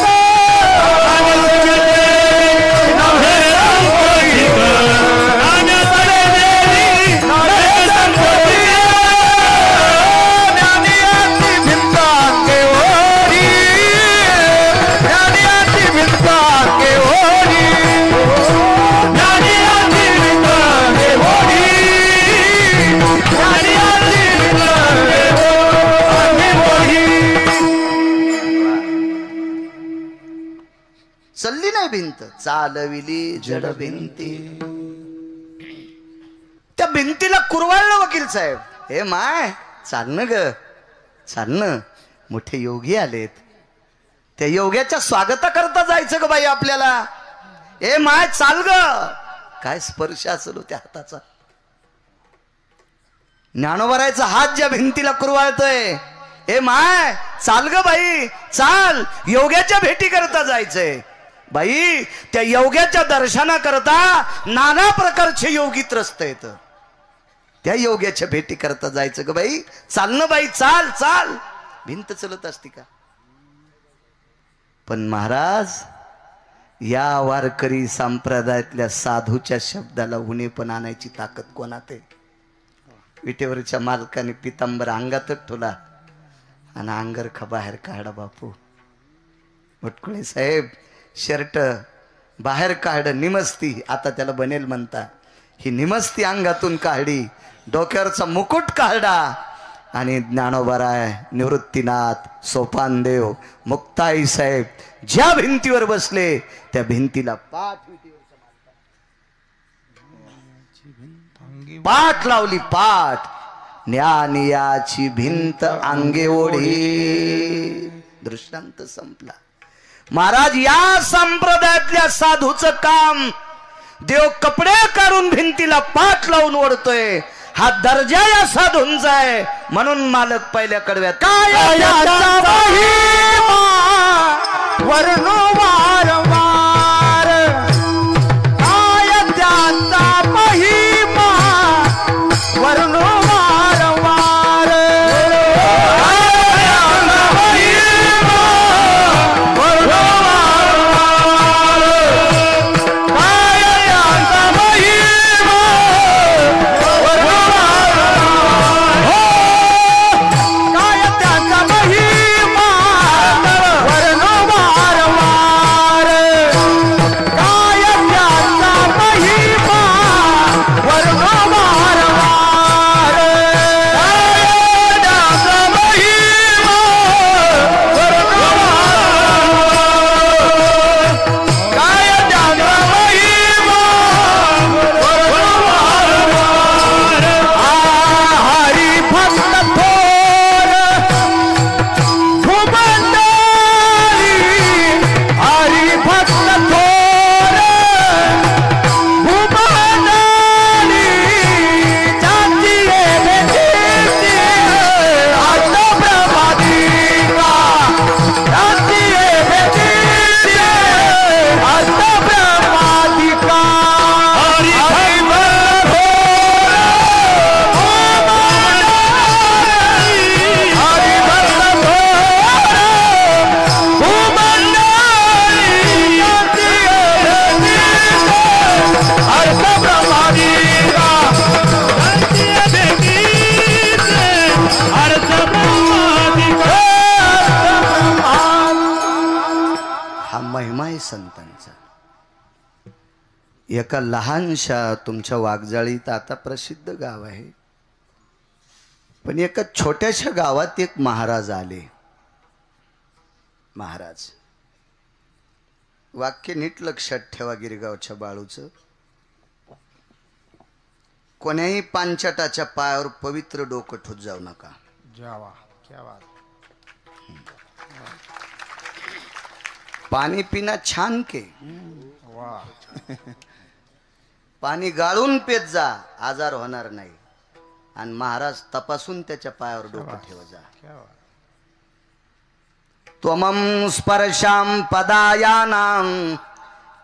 चालली नाही भिंत, चालविली जड भिंती. त्या भिंतीला कुरवाळलं वकील साहेब. हे माय चालणं ग, चालणं. मोठे योगी आलेत, त्या योग्याच्या स्वागताकरता जायचं ग बाई आपल्याला. ए माय चाल ग. काय स्पर्श असलो त्या हाताचा. ज्ञानोबरायचा हात ज्या भिंतीला कुरवाळतोय. ए माय चाल ग बाई, चाल. योग्याच्या भेटी करता जायचंय बाई. त्या योग्याच्या दर्शनाकरता नाना प्रकारचे योगी त्रस्त येत. त्या योग्याच्या भेटी करता जायचं ग बाई. चालणं बाई, चाल चाल. भिंत चलत असती का? पण महाराज, या वारकरी संप्रदायातल्या साधूच्या शब्दाला उणे पण आणायची ताकद कोणात आहे? विटेवरच्या मालकाने पितांबर अंगातच ठेवला आणि अंगरखा बाहेर काढा. बापू मुटकुळे साहेब शर्ट बाहेर काढ, निमस्ती. आता त्याला बनेल म्हणता. ही निमस्ती अंगातून काढली, डोक्यावरचा मुकुट काढला आणि ज्ञानोबराय, निवृत्तीनाथ, सोपानदेव, मुक्ताई साहेब ज्या भिंतीवर बसले त्या भिंतीला पाठ लावली. पाठ. ज्ञानियाची भिंत अंगे ओढी. दृष्टांत संपला. महाराज, या संप्रदायातल्या साधूचं काम देव कपडे काढून भिंतीला पाठ लावून ओढतोय. हा दर्जा या साधूंचा आहे. म्हणून मालक पहिल्या कडव्यात काय वर्णो वारंवार काय त्यांचा महिमा. वर्णो वारंवार काय त्यांचा महिमा. एका लहानशा तुमच्या वाघजाळीत आता प्रसिद्ध गाव आहे, पण एका छोट्याशा गावात एक महाराज आले. महाराज, वाक्य नीट लक्षात ठेवा गिरगावच्या बाळूचं. कोण्याही पांचटाच्या पायावर पवित्र डोकं ठोत जाऊ नका. जावा क्या बात. पाणी पिना छान के, वाह. पाणी गाळून पेत जा, आजार होणार नाही. आणि महाराज तपासून त्याच्या पायावर डोकं ठेव जा. क्या बात. त्वमं स्पर्शां पदायानां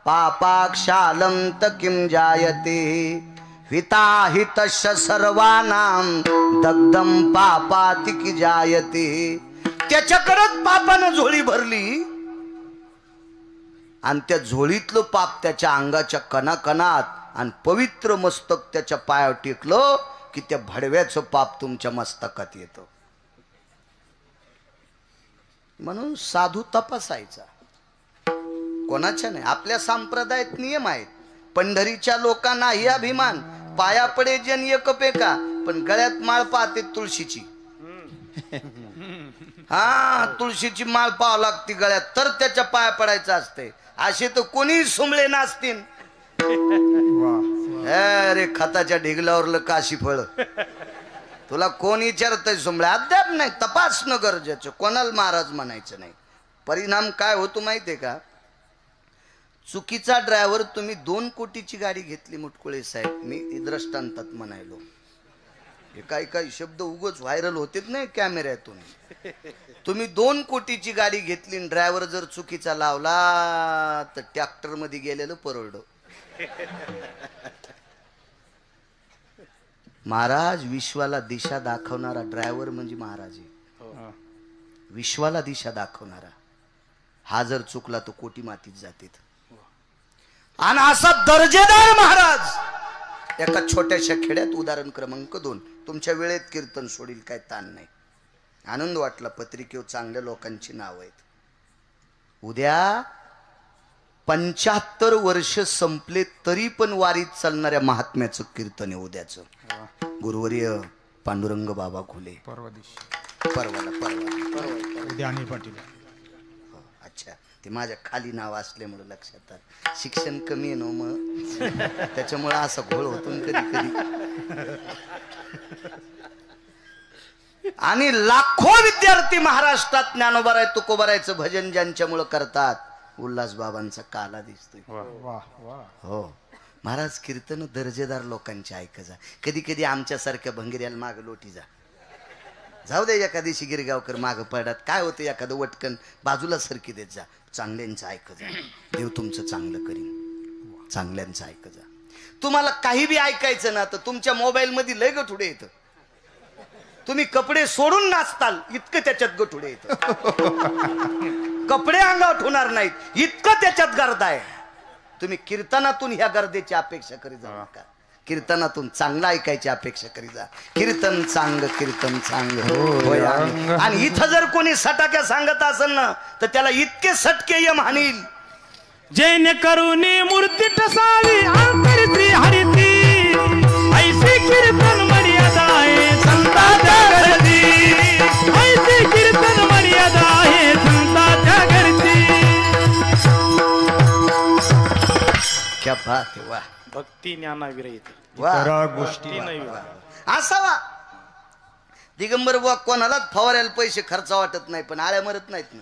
पापाक्षालं किं जायते हिताहितश्च सर्वानां दग्धं पापाति की जायते. त्याच्याकडे पापानं झोळी भरली आणि त्या झोळीतलं पाप त्याच्या अंगाच्या कणाकणात आणि पवित्र मस्तक त्याच्या पायावर टेकलं की त्या भडव्याचं पाप तुमच्या मस्तकात येतं. म्हणून साधू तपासायचा, कोणाच्या नाही. आपल्या संप्रदायात नियम आहेत. पंढरीच्या लोकांना ही अभिमान, पाया पडे जन एक पेका, पण गळ्यात माळ पाहते तुळशीची. हा, तुळशीची माळ पाहावं लागते गळ्यात, तर त्याच्या पाया पडायचं असते. असे तर कोणी सुंबळे नाचतील. अरे खताच्या ढिगलावरलं काशी फळ, तुला कोण विचारतय सुंबळे? अद्याप नाही. तपासणं गरजेचं, कोणाला महाराज म्हणायचं नाही. परिणाम काय होतो माहितीये का? चुकीचा ड्रायव्हर. तुम्ही 2 कोटीची गाडी घेतली मुटकुळे साहेब, मी दृष्टांतात म्हणायलो. हे काही शब्द उगच व्हायरल होतेच नाही कॅमेऱ्यातून. तुम्ही 2 कोटीची गाडी घेतली आणि ड्रायव्हर जर चुकीचा लावला तर ट्रॅक्टर मध्ये गेलेलं परवडं. महाराज विश्वाला दिशा दाखवणारा ड्रायव्हर म्हणजे महाराज आहे. विश्वाला दिशा दाखवणारा. हा जर चुकला तो कोटी मातीत जाते. आणि असा दर्जेदार महाराज एका छोट्याशा खेड्यात. उदाहरण क्रमांक 2. तुमच्या वेळेत कीर्तन सोडील, काय ताण नाही. आनंद वाटला. पत्रिकेवर चांगल्या लोकांची नाव आहेत. उद्या 75 वर्ष संपले तरी पण वारीत चालणाऱ्या महात्म्याचं कीर्तन आहे उद्याचं. गुरुवर्य पांडुरंग बाबा खोले. परवा दिवशी. परवा उद्या आणि पाटील. अच्छा, ते माझ्या खाली नाव असल्यामुळे लक्षात आलं. शिक्षण कमी आहे ना मग, त्याच्यामुळे असा घोळ होतो कधी कधी. आणि लाखो विद्यार्थी महाराष्ट्रात ज्ञानोबाराय तुकोबारायचं भजन ज्यांच्यामुळे करतात. उल्हास बाबांचा काला दिसतोय. वाह वाह. हो महाराज, कीर्तन दर्जेदार लोकांचे ऐक जा. कधी कधी आमच्यासारख्या भंगिऱ्याला माग लोटी जा. जाऊ दे, एखादी गिरगावकर माग पडत काय होतं, एखादं वटकन बाजूला सरकी देत जा. चांगल्यांचं ऐक जा, देव तुमचं चांगलं करीन. चांगल्यांचं ऐक जा. तुम्हाला काही बी ऐकायचं ना तर तुमच्या मोबाईल मध्ये लय गठुडे येतं. तुम्ही कपडे सोडून नाचताल इतकं त्याच्यात गठुडे येतं. कपडे अंगावर ठेवणार नाहीत इतकं त्याच्यात गर्द आहे. तुम्ही कीर्तनातून ह्या गर्देची अपेक्षा करी जाऊ नका. कीर्तनातून चांगलं ऐकायची अपेक्षा करी जा. कीर्तन चांग, कीर्तन चांग. आणि इथं जर कोणी सटाक्या सांगत असेल ना तर त्याला इतके सटके यम हानील. जैन करुणी मूर्ती ठसावी अंतरी हरिती, ऐसी कीर्तन मर्यादा आहे संताच्या घरती. ऐसी कीर्तन मर्यादा आहे संताच्या घरती. क्या बात आहे. वाह. भक्ती ज्ञानाविरहित वाह. गोष्टी असावा दिगंबर बुवा. कोणालाच फवारायला पैसे खर्च वाटत नाही पण आळ्या मरत नाहीत ना.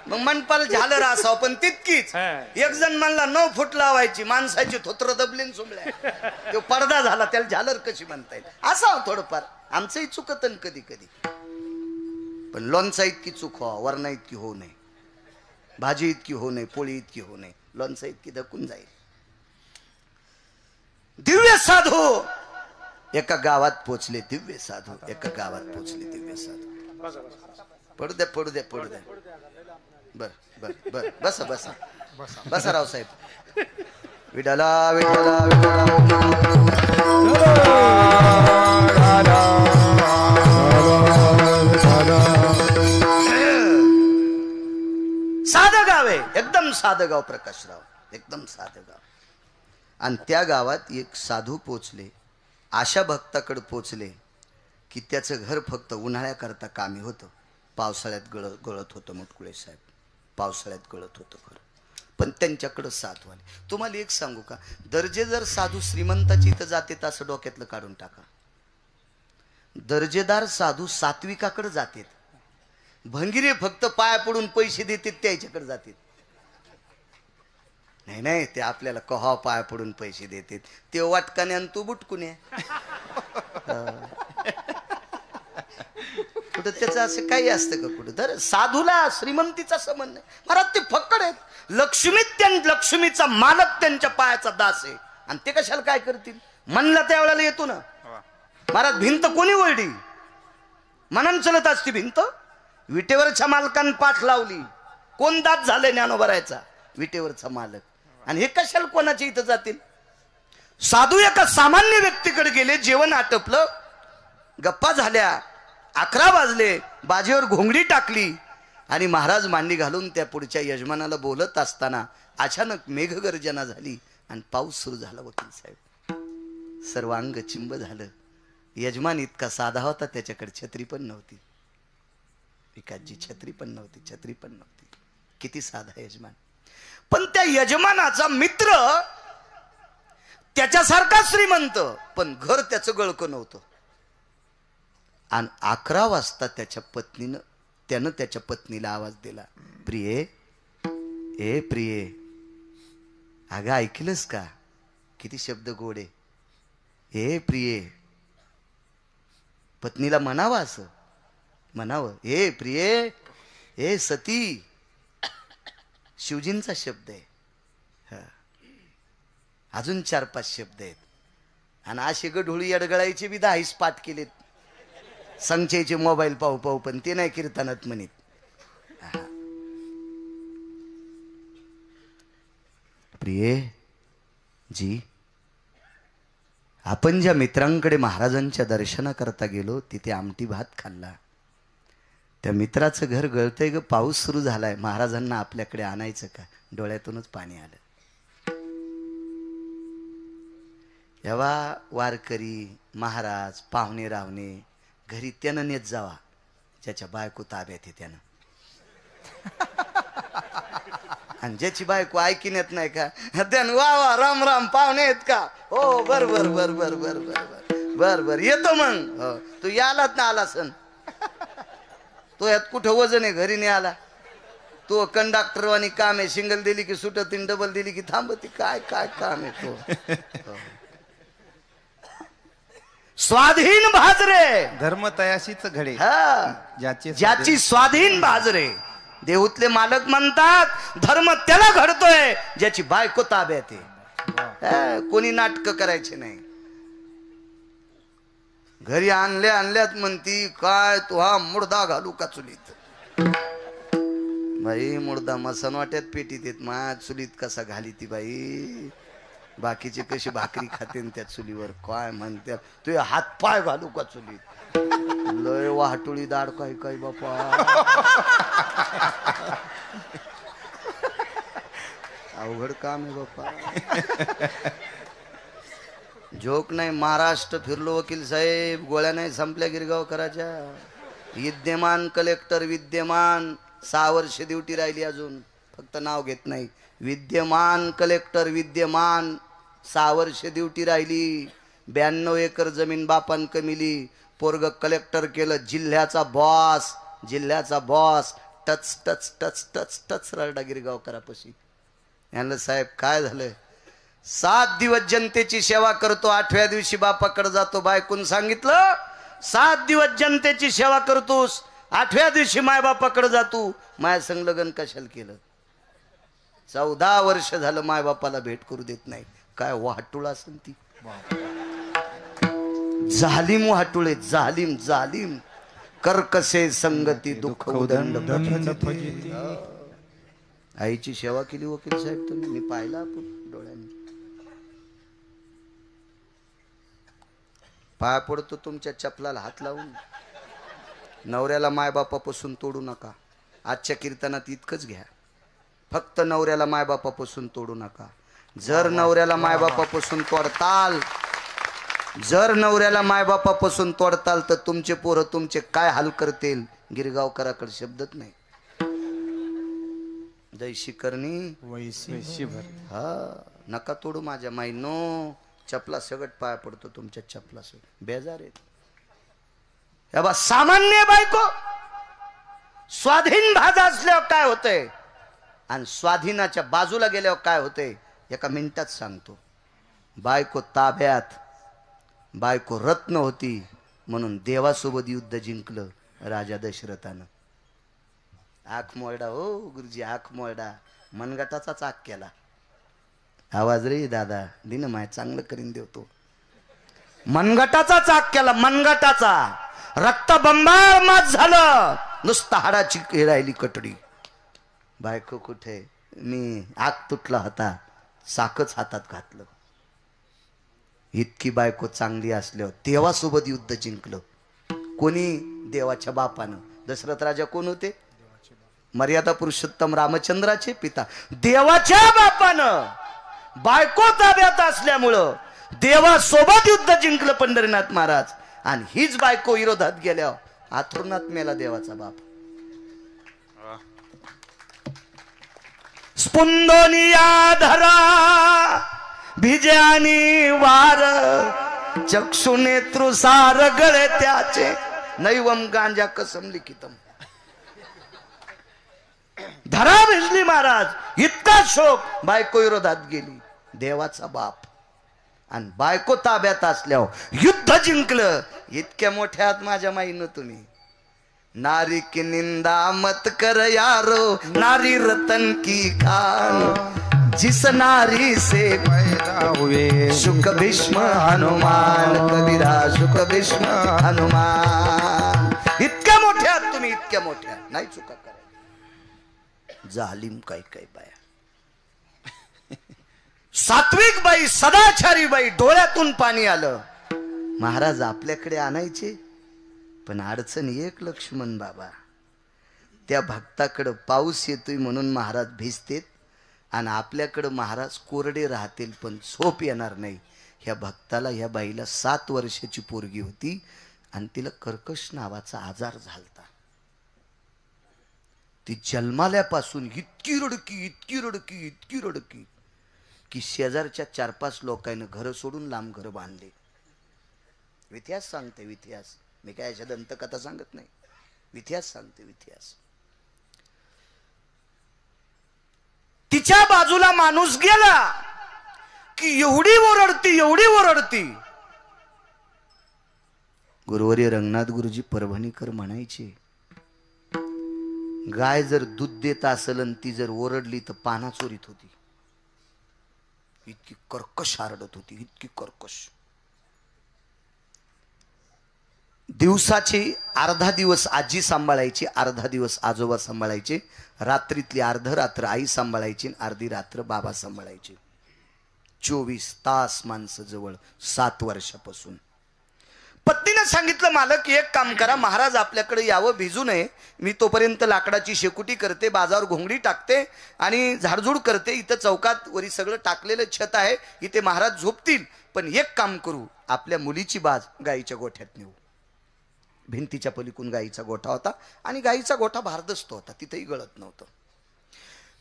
मग मनपाल झालर असावं पण तितकीच. एक जण म्हणला 9 फूट लावायची, माणसाची थोत्र दबलीन सुमल्या, तो पडदा झाला, त्याला झालर कशी म्हणता येईल. असावं थोडंफार. आमचंही चुकतन कधी कधी, पण लोणचा इतकी चूक व्हा, वरणा इतकी होऊ नये, भाजी इतकी होऊ नये, पोळी इतकी होऊ नये, लोणचा इतकी धकून जाईल. दिव्य साधू एका गावात पोचले. दिव्य साधू एका गावात पोचले. दिव्य साधू. पडू द्या पडू द्या पडू द्या. बर बर बर. बसा बसा बसा रावसाहेब. विडाला विडाला साधं गाव आहे एकदम. साधं गाव. प्रकाशराव एकदम साधं गाव. आणि त्या गावात एक साधू पोचले, आशा भक्ताकडे पोचले की त्याचं घर फक्त उन्हाळ्याकरता कामी होतं. पावसाळ्यात गळत होतं मुटकुळे साहेब, पावसाळ्यात गळत होतं घर. पण त्यांच्याकडं साधू आले. तुम्हाला एक सांगू का, दर्जेदार साधू श्रीमंताची इथं जाते असं डोक्यातलं काढून टाका. दर्जेदार साधू सात्विकाकडे जातात. भंगिरे फक्त पाया पडून पैसे देतात त्याच्याकडे जातात. नाही नाही, ते आपल्याला कहा पाया पडून पैसे देतात, ते वाटकाने आणि तू बुटकुने. कुठं त्याचं असं काही असतं का कुठं? तर साधूला श्रीमंतीचा संबंध नाही महाराज. ते फक्कड आहेत. लक्ष्मीचा मालक त्यांच्या पायाचा दास आहे. आणि ते कशाला काय करतील? म्हणला त्यावेळेला येतो ना महाराज. भिंत कोणी ओढली? मनान चलत असती भिंत. विटेवरच्या मालकानं पाठ लावली. कोण दात झाले ज्ञानोबरायचा? विटेवरचा मालक. आणि हे कशाला कोणाच्या इथं जातील? साधू एका सामान्य व्यक्तीकडे गेले. जेवण आटपलं, गप्पा झाल्या, 11 वाजले, बाजेवर घोंगडी टाकली आणि महाराज मांडी घालून त्या पुढच्या यजमानाला बोलत असताना अचानक मेघगर्जना झाली आणि पाऊस सुरू झाला. वकील साहेब सर्वांग चिंब झालं. यजमान इतका साधा होता, त्याच्याकडे छत्री पण नव्हती. विकासजी छत्री पण नव्हती. किती साधा यजमान. पण त्या यजमानाचा मित्र त्याच्यासारखा श्रीमंत, पण घर त्याचं गळकं नव्हतं. आणि 11 वाजता त्यानं त्याच्या पत्नीला आवाज दिला, प्रिये, ए प्रिये, अगं ऐकलंस का? किती शब्द गोडे. ए प्रिये. पत्नीला म्हणावं, असं म्हणावं, ए प्रिये, ए सती. शिवजींचा शब्द आहे. अजून 4-5 शब्द आहेत. आणि असे गढोळी अडगळायचे बी 10 पाठ केलेत. संचयचे मोबाईल पाहू पण ते नाही कीर्तनात म्हणित. प्रिये जी, आपण ज्या मित्रांकडे महाराजांच्या दर्शनाकरता गेलो तिथे आमटी भात खाल्ला. त्या मित्राचं घर गळतंय ग, पाऊस सुरू झालाय, महाराजांना आपल्याकडे आणायचं का? डोळ्यातूनच पाणी आलं. एव्हा वारकरी महाराज पाहुणे रावणे घरी त्यानं नेत जावा ज्याच्या बायको ताब्यात आहे त्यानं. आणि ज्याची बायको ऐकीन येत नाही का त्यानं वा वा राम राम पाहुणे आहेत का? हो बर बर बर बर बर बर बर बर बर येतो मग. हो तू यालाच ना आला सण. तो यात कुठं वजन आहे? घरी नाही आला तो. कंडक्टरवानी काम आहे. सिंगल दिली की सुटत, डबल दिली की थांबती. काय काय काम आहे तो. स्वाधीन भाजरे धर्म तयाशीच घडे. ज्याची स्वाधीन भाजरे. देऊतले मालक म्हणतात धर्म त्याला घडतोय ज्याची बायको ताब्यात आहे. कोणी नाटक करायचे नाही. घरी आणल्यात म्हणती काय तू हा मुर्दा घालू का चुलीत? बाई मुर्दा मसन वाट्यात पेटीत येत, मा चुलीत कसा घाली ती बाई? बाकीचे कशी भाकरी खाते त्या चुलीवर. काय म्हणते तू हात पाय घालू का चुलीत? लय वाहटुळी दाड काय काय बापा. अवघड काम आहे बापा. जोक नाही. महाराष्ट्र फिरलो वकील साहेब, गोळ्या नाही संपल्या गिरगावकराच्या. विद्यमान कलेक्टर विद्यमान, 6 वर्ष ड्युटी राहिली अजून, फक्त नाव घेत नाही. विद्यमान कलेक्टर विद्यमान, 6 वर्ष ड्युटी राहिली. 92 एकर जमीन बापान कमिली. पोरग कलेक्टर केलं. जिल्ह्याचा boss. Touch touch touch touch touch रडा गिरगावकरापाशी. यांना साहेब काय झालं? 7 दिवस जनतेची सेवा करतो, 8व्या दिवशी बापाकडे जातो. बायकून सांगितलं 7 दिवस जनतेची सेवा करतोस, 8व्या दिवशी मायबापाकडे जातो. माया संग लग्न कशाला केलं? 14 वर्ष झालं मायबापाला भेट करू देत नाही. काय वाहटुळ असेल ती. जालिम वाहटुळे, जालिम जालिम. कर्कसे संगती दुःख उदंड. आईची सेवा केली वकील साहेब तुम्ही, मी पाहिला आपण डोळ्यांनी. पाया पडतो तुमच्या चपलाला हात लावून. नवऱ्याला मायबापापासून तोडू नका. आजच्या कीर्तनात इतकंच घ्या. फक्त नवऱ्याला मायबापापासून तोडू नका. जर नवऱ्याला मायबापापासून तोडताल, जर नवऱ्याला मायबापापासून तोडताल तर तुमचे पोरं तुमचे काय हाल करतील गिरगावकराकडे शब्दच नाही. जैशी करणी वैशी भर. हा नका तोडू माझ्या माईनो. चपला सगट पाया पडतो तुमच्या चपला सगट बेजार आहेत. हे बा सामान्य बायको स्वाधीन भाजा असल्यावर काय होतंय आणि स्वाधीनाच्या बाजूला गेल्यावर काय होतंय एका मिनिटात सांगतो. बायको ताब्यात, बायको रत्न होती म्हणून देवासोबत युद्ध जिंकलं राजा दशरथानं. आख मोरडा हो गुरुजी, आख मोरडा मनगटाचा चाक केला. आवाज रे दादा दिन माय चांगलं करीन देवतो. मनगटाचा चाक केला, मनगटाचा. रक्त बंबाळ मात झालं, नुसता हाडाची राहिली कटडी. बायको कुठे? मी आग तुटला होता, साकच हातात घातलं. इतकी बायको चांगली असल्यावर देवासोबत युद्ध जिंकलं कोणी? देवाच्या बापानं. दशरथ राजा कोण होते? मर्यादा पुरुषोत्तम रामचंद्राचे पिता. देवाच्या बापानं बायको ताब्यात असल्यामुळं देवासोबत युद्ध जिंकलं पंढरीनाथ महाराज. आणि हीच बायको विरोधात गेल्यावर आथरुणात मेला देवाचा बाप. स्पुंदोनिया धरा भिजानी वार, चक्षु नेतृसार गळे त्याचे, नैवम गांजा कसम लिखितम. धरा भिजली महाराज. इतका शोक. बायको विरोधात गेली, देवाचा बाप. आणि बायको ताब्यात असल्यावर युद्ध जिंकलं. इतक्या मोठ्यात माझ्या माईनं तुम्ही. नारी की निंदा मत कर यारो, नारी रतन की खान, जिस नारी से पैदा हुए शुक भीष्म हनुमान, कबीरा शुक भीष्म हनुमान. इतक्या मोठ्यात तुम्ही, इतक्या मोठ्या नाही चुका करायची. जालिम काही काही बाया. सात्विक बाई, सदाचारी बाई, डोळ्यातून पाणी आलं. महाराज आपल्याकडे आणायचे पण अडचण एक, लक्ष्मण बाबा. त्या भक्ताकडं पाऊस येतोय म्हणून महाराज भिजतेत आणि आपल्याकडं महाराज कोरडे राहतील पण झोप येणार नाही. ह्या भक्ताला, ह्या बाईला 7 वर्षाची पोरगी होती आणि तिला कर्कश नावाचा आजार झालता. ती जन्माल्यापासून इतकी रडकी, इतकी रडकी, इतकी रडकी की शेजारच्या 4-5 लोकांनी घर सोडून लांब घर बांधले. इतिहास सांगते, इतिहास. मी काय याच्या दंतकथा सांगत नाही, इतिहास सांगते, इतिहास. तिच्या बाजूला माणूस गेला की एवढी ओरडती, एवढी ओरडती. गुरुवर्य रंगनाथ गुरुजी परभणीकर म्हणायचे, गाय जर दूध देत असेल आणि ती जर ओरडली तर पाना चोरीत होती. इतकी कर्कश आरडत होती, इतकी कर्कश. दिवसाचे अर्धा दिवस आजी सांभाळायची, अर्धा दिवस आजोबा सांभाळायचे. रात्रीतली अर्ध रात्र आई सांभाळायची, अर्धी रात्र बाबा सांभाळायचे. 24 तास माणसं जवळ 7 वर्षापासून. पत्नीने सांगितलं, मालक एक काम करा, महाराज आपल्याकडे यावं, भिजू नये. मी तोपर्यंत लाकडाची शेकुटी करते, बाजावर घोंगडी टाकते आणि झाडझूड करते. इथं चौकात वरी सगळं टाकलेलं छत आहे, इथे महाराज झोपतील. पण एक काम करू, आपल्या मुलीची बाज गाईच्या गोठ्यात नेऊ. भिंतीच्या पलीकडून गाईचा गोठा होता आणि गाईचा गोठा भारदस्त होता, तिथेही गळत नव्हतं.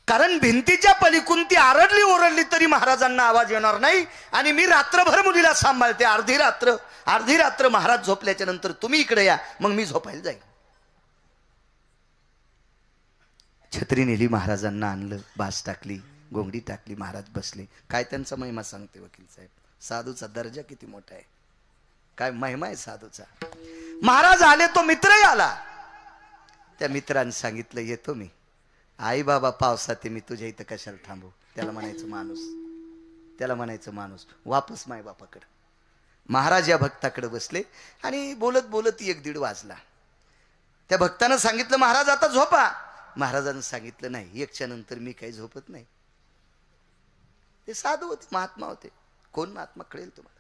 कारण भिंतीच्या पलीकडून ती आरडली ओरडली तरी महाराजांना आवाज येणार नाही. आणि मी रात्रभर मुलीला सांभाळते, अर्धी रात्र महाराज झोपल्याच्या नंतर तुम्ही इकडे या, मग मी झोपायला जाईल. छत्री नेली, महाराजांना आणलं, बास टाकली, गोंगडी टाकली, महाराज बसले. काय त्यांचा महिमा सांगते वकील साहेब. साधूचा दर्जा किती मोठा आहे, काय महिमा आहे साधूचा. महाराज आले, तो मित्रही आला. त्या मित्राने सांगितलं, येतो मी. आई बाबा पावसाते, मी तुझ्या इथं कशाला थांबू. त्याला म्हणायचं माणूस, त्याला म्हणायचं माणूस. वापस माय बापाकडे. महाराज या भक्ताकडे बसले आणि बोलत बोलत 1-1:30 वाजला. त्या भक्तानं सांगितलं, महाराज आता झोपा. महाराजांनी सांगितलं, नाही, 1च्या नंतर मी काही झोपत नाही. ते साधू होते, महात्मा होते. कोण महात्मा कळेल तुम्हाला.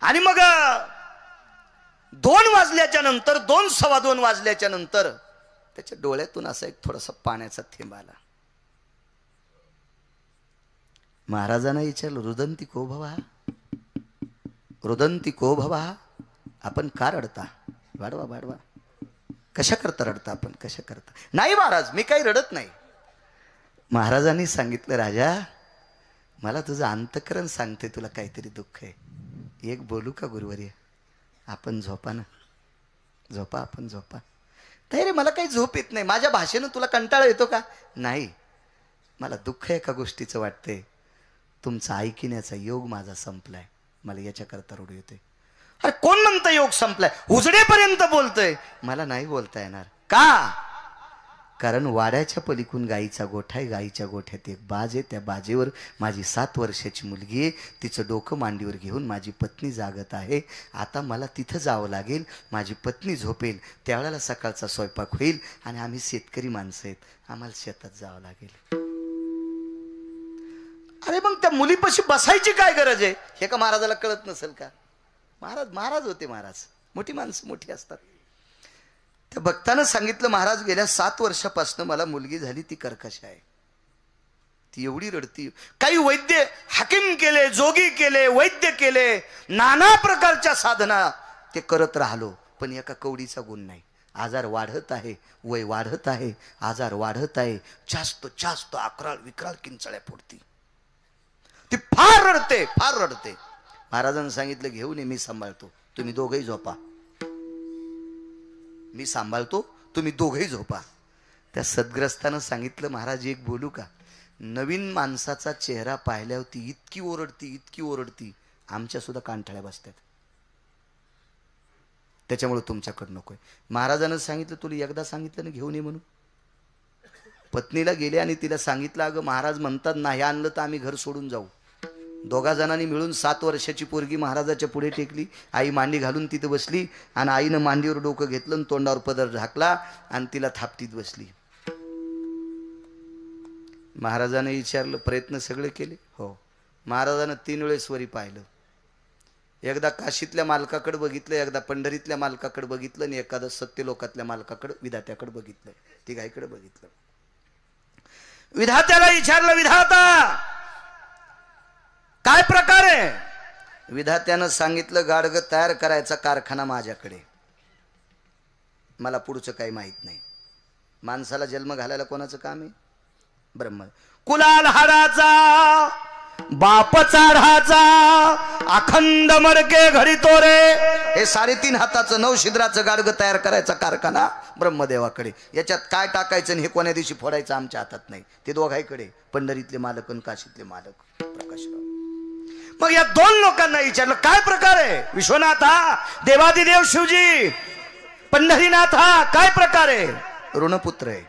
आणि मग 2 वाजल्याच्या नंतर, 2 सव्वा 2 वाजल्याच्या नंतर त्याच्या डोळ्यातून असा एक थोडासा पाण्याचा थेंब आला. महाराजांना विचारलं, रुदंती को भवा, रुदंती को भवा, आपण का रडता? वाढवा वाढवा, कशा करता रडता आपण, कशा करता? नाही महाराज, मी काही रडत नाही. महाराजांनी सांगितलं, राजा मला तुझं अंतःकरण सांगते, तुला काहीतरी दुःख आहे. एक बोलू का गुरुवर्य? आपण झोपा ना, झोपा, आपण झोपा. नाही रे, मला काही झोप येत नाही. माझ्या भाषेनं तुला कंटाळा येतो का? नाही, मला दुःख एका गोष्टीचं वाटतंय, तुमचा ऐकण्याचा योग माझा संपलाय. मला याच्याकरता रडू येतोय. अरे कोण म्हणतं योग संपलाय? उजडेपर्यंत बोलतोय. मला नाही बोलता येणार. का? कारण वाड्याच्या पलीकडून गाईचा गोठा आहे. गाईच्या गोठ्यात एक बाज आहे. त्या बाजेवर माझी 7 वर्षाची मुलगी आहे. तिचं डोकं मांडीवर घेऊन माझी पत्नी जागत आहे. आता मला तिथं जावं लागेल. माझी पत्नी झोपेल, त्यावेळेला सकाळचा स्वयंपाक होईल आणि आम्ही शेतकरी माणसं आहेत, आम्हाला शेतात जावं लागेल. अरे मग त्या मुलीपाशी बसायची काय गरज आहे? हे का महाराजाला कळत नसेल का? महाराज होते. महाराज मोठी माणसं मोठी असतात. त्या भक्तानं सांगितलं, महाराज गेल्या 7 वर्षापासून मला मुलगी झाली, ती कर्कश आहे, ती एवढी रडती. काही वैद्य हाकीम केले, जोगी केले, वैद्य केले, नाना प्रकारच्या साधना ते करत राहिलो, पण एका कवडीचा गुण नाही. आजार वाढत आहे, वय वाढत आहे, आजार वाढत आहे, जास्त जास्त अकराळ विकराळ किंचाळ्या फोडती, ती फार रडते, फार रडते. महाराजांनी सांगितलं, घेऊन ये, मी सांभाळतो, तुम्ही दोघंही झोपा. मी सांभाळतो, तुम्ही दोघंही झोपा. त्या सद्ग्रस्तानं सांगितलं, महाराज एक बोलू का? नवीन माणसाचा चेहरा पाहिल्यावर ती इतकी ओरडती, इतकी ओरडती, आमच्या सुद्धा कानठळ्या बसतात. त्याच्यामुळे तुमच्याकडं नकोय. महाराजानं सांगितलं, तुला एकदा सांगितलं ना घेऊन ये म्हणून. पत्नीला गेले आणि तिला सांगितलं, अगं महाराज म्हणतात नाही आणलं तर आम्ही घर सोडून जाऊ. दोघा जणांनी मिळून 7 वर्षाची पोरगी महाराजाच्या पुढे टेकली. आई मांडी घालून तिथं बसली आणि आईनं मांडीवर डोकं घेतलं आणि तोंडावर पदर झाकला आणि तिला थापटीत बसली. महाराजाने विचारलं, प्रयत्न सगळे केले? हो. महाराजानं 3 वेळेस वरी पाहिलं. एकदा काशीतल्या मालकाकडे बघितलं, एकदा पंढरीतल्या मालकाकडे बघितलं आणि एखादं सत्यलोकातल्या मालकाकडे, विधात्याकडे बघितलं. तिघाईकडे बघितलं. विधात्याला विचारलं, विधाता काय प्रकार आहे? विधात्यानं सांगितलं, गाडगं तयार करायचा कारखाना माझ्याकडे, मला पुढचं काही माहित नाही. माणसाला जन्म घालायला कोणाचं काम आहे? ब्रह्म. कुलाल हाडाचा बाप चाढाचा, अखंड मडके घडी तोरे, हे 3.5 हाताचं 9 छिद्राचं गाडगं तयार करायचा कारखाना ब्रह्मदेवाकडे. याच्यात काय टाकायचं आणि हे कोण्या दिवशी फोडायचं आमच्या हातात नाही. ते दोघांकडे, पंढरीतले मालक आणि काशीतले मालक प्रकाशराव. मग या 2 लोकांना विचारलं, काय प्रकार आहे? विश्वनाथा, देवादिदेव शिवजी, पंढरीनाथा, काय प्रकार आहे? ऋणपुत्र आहे.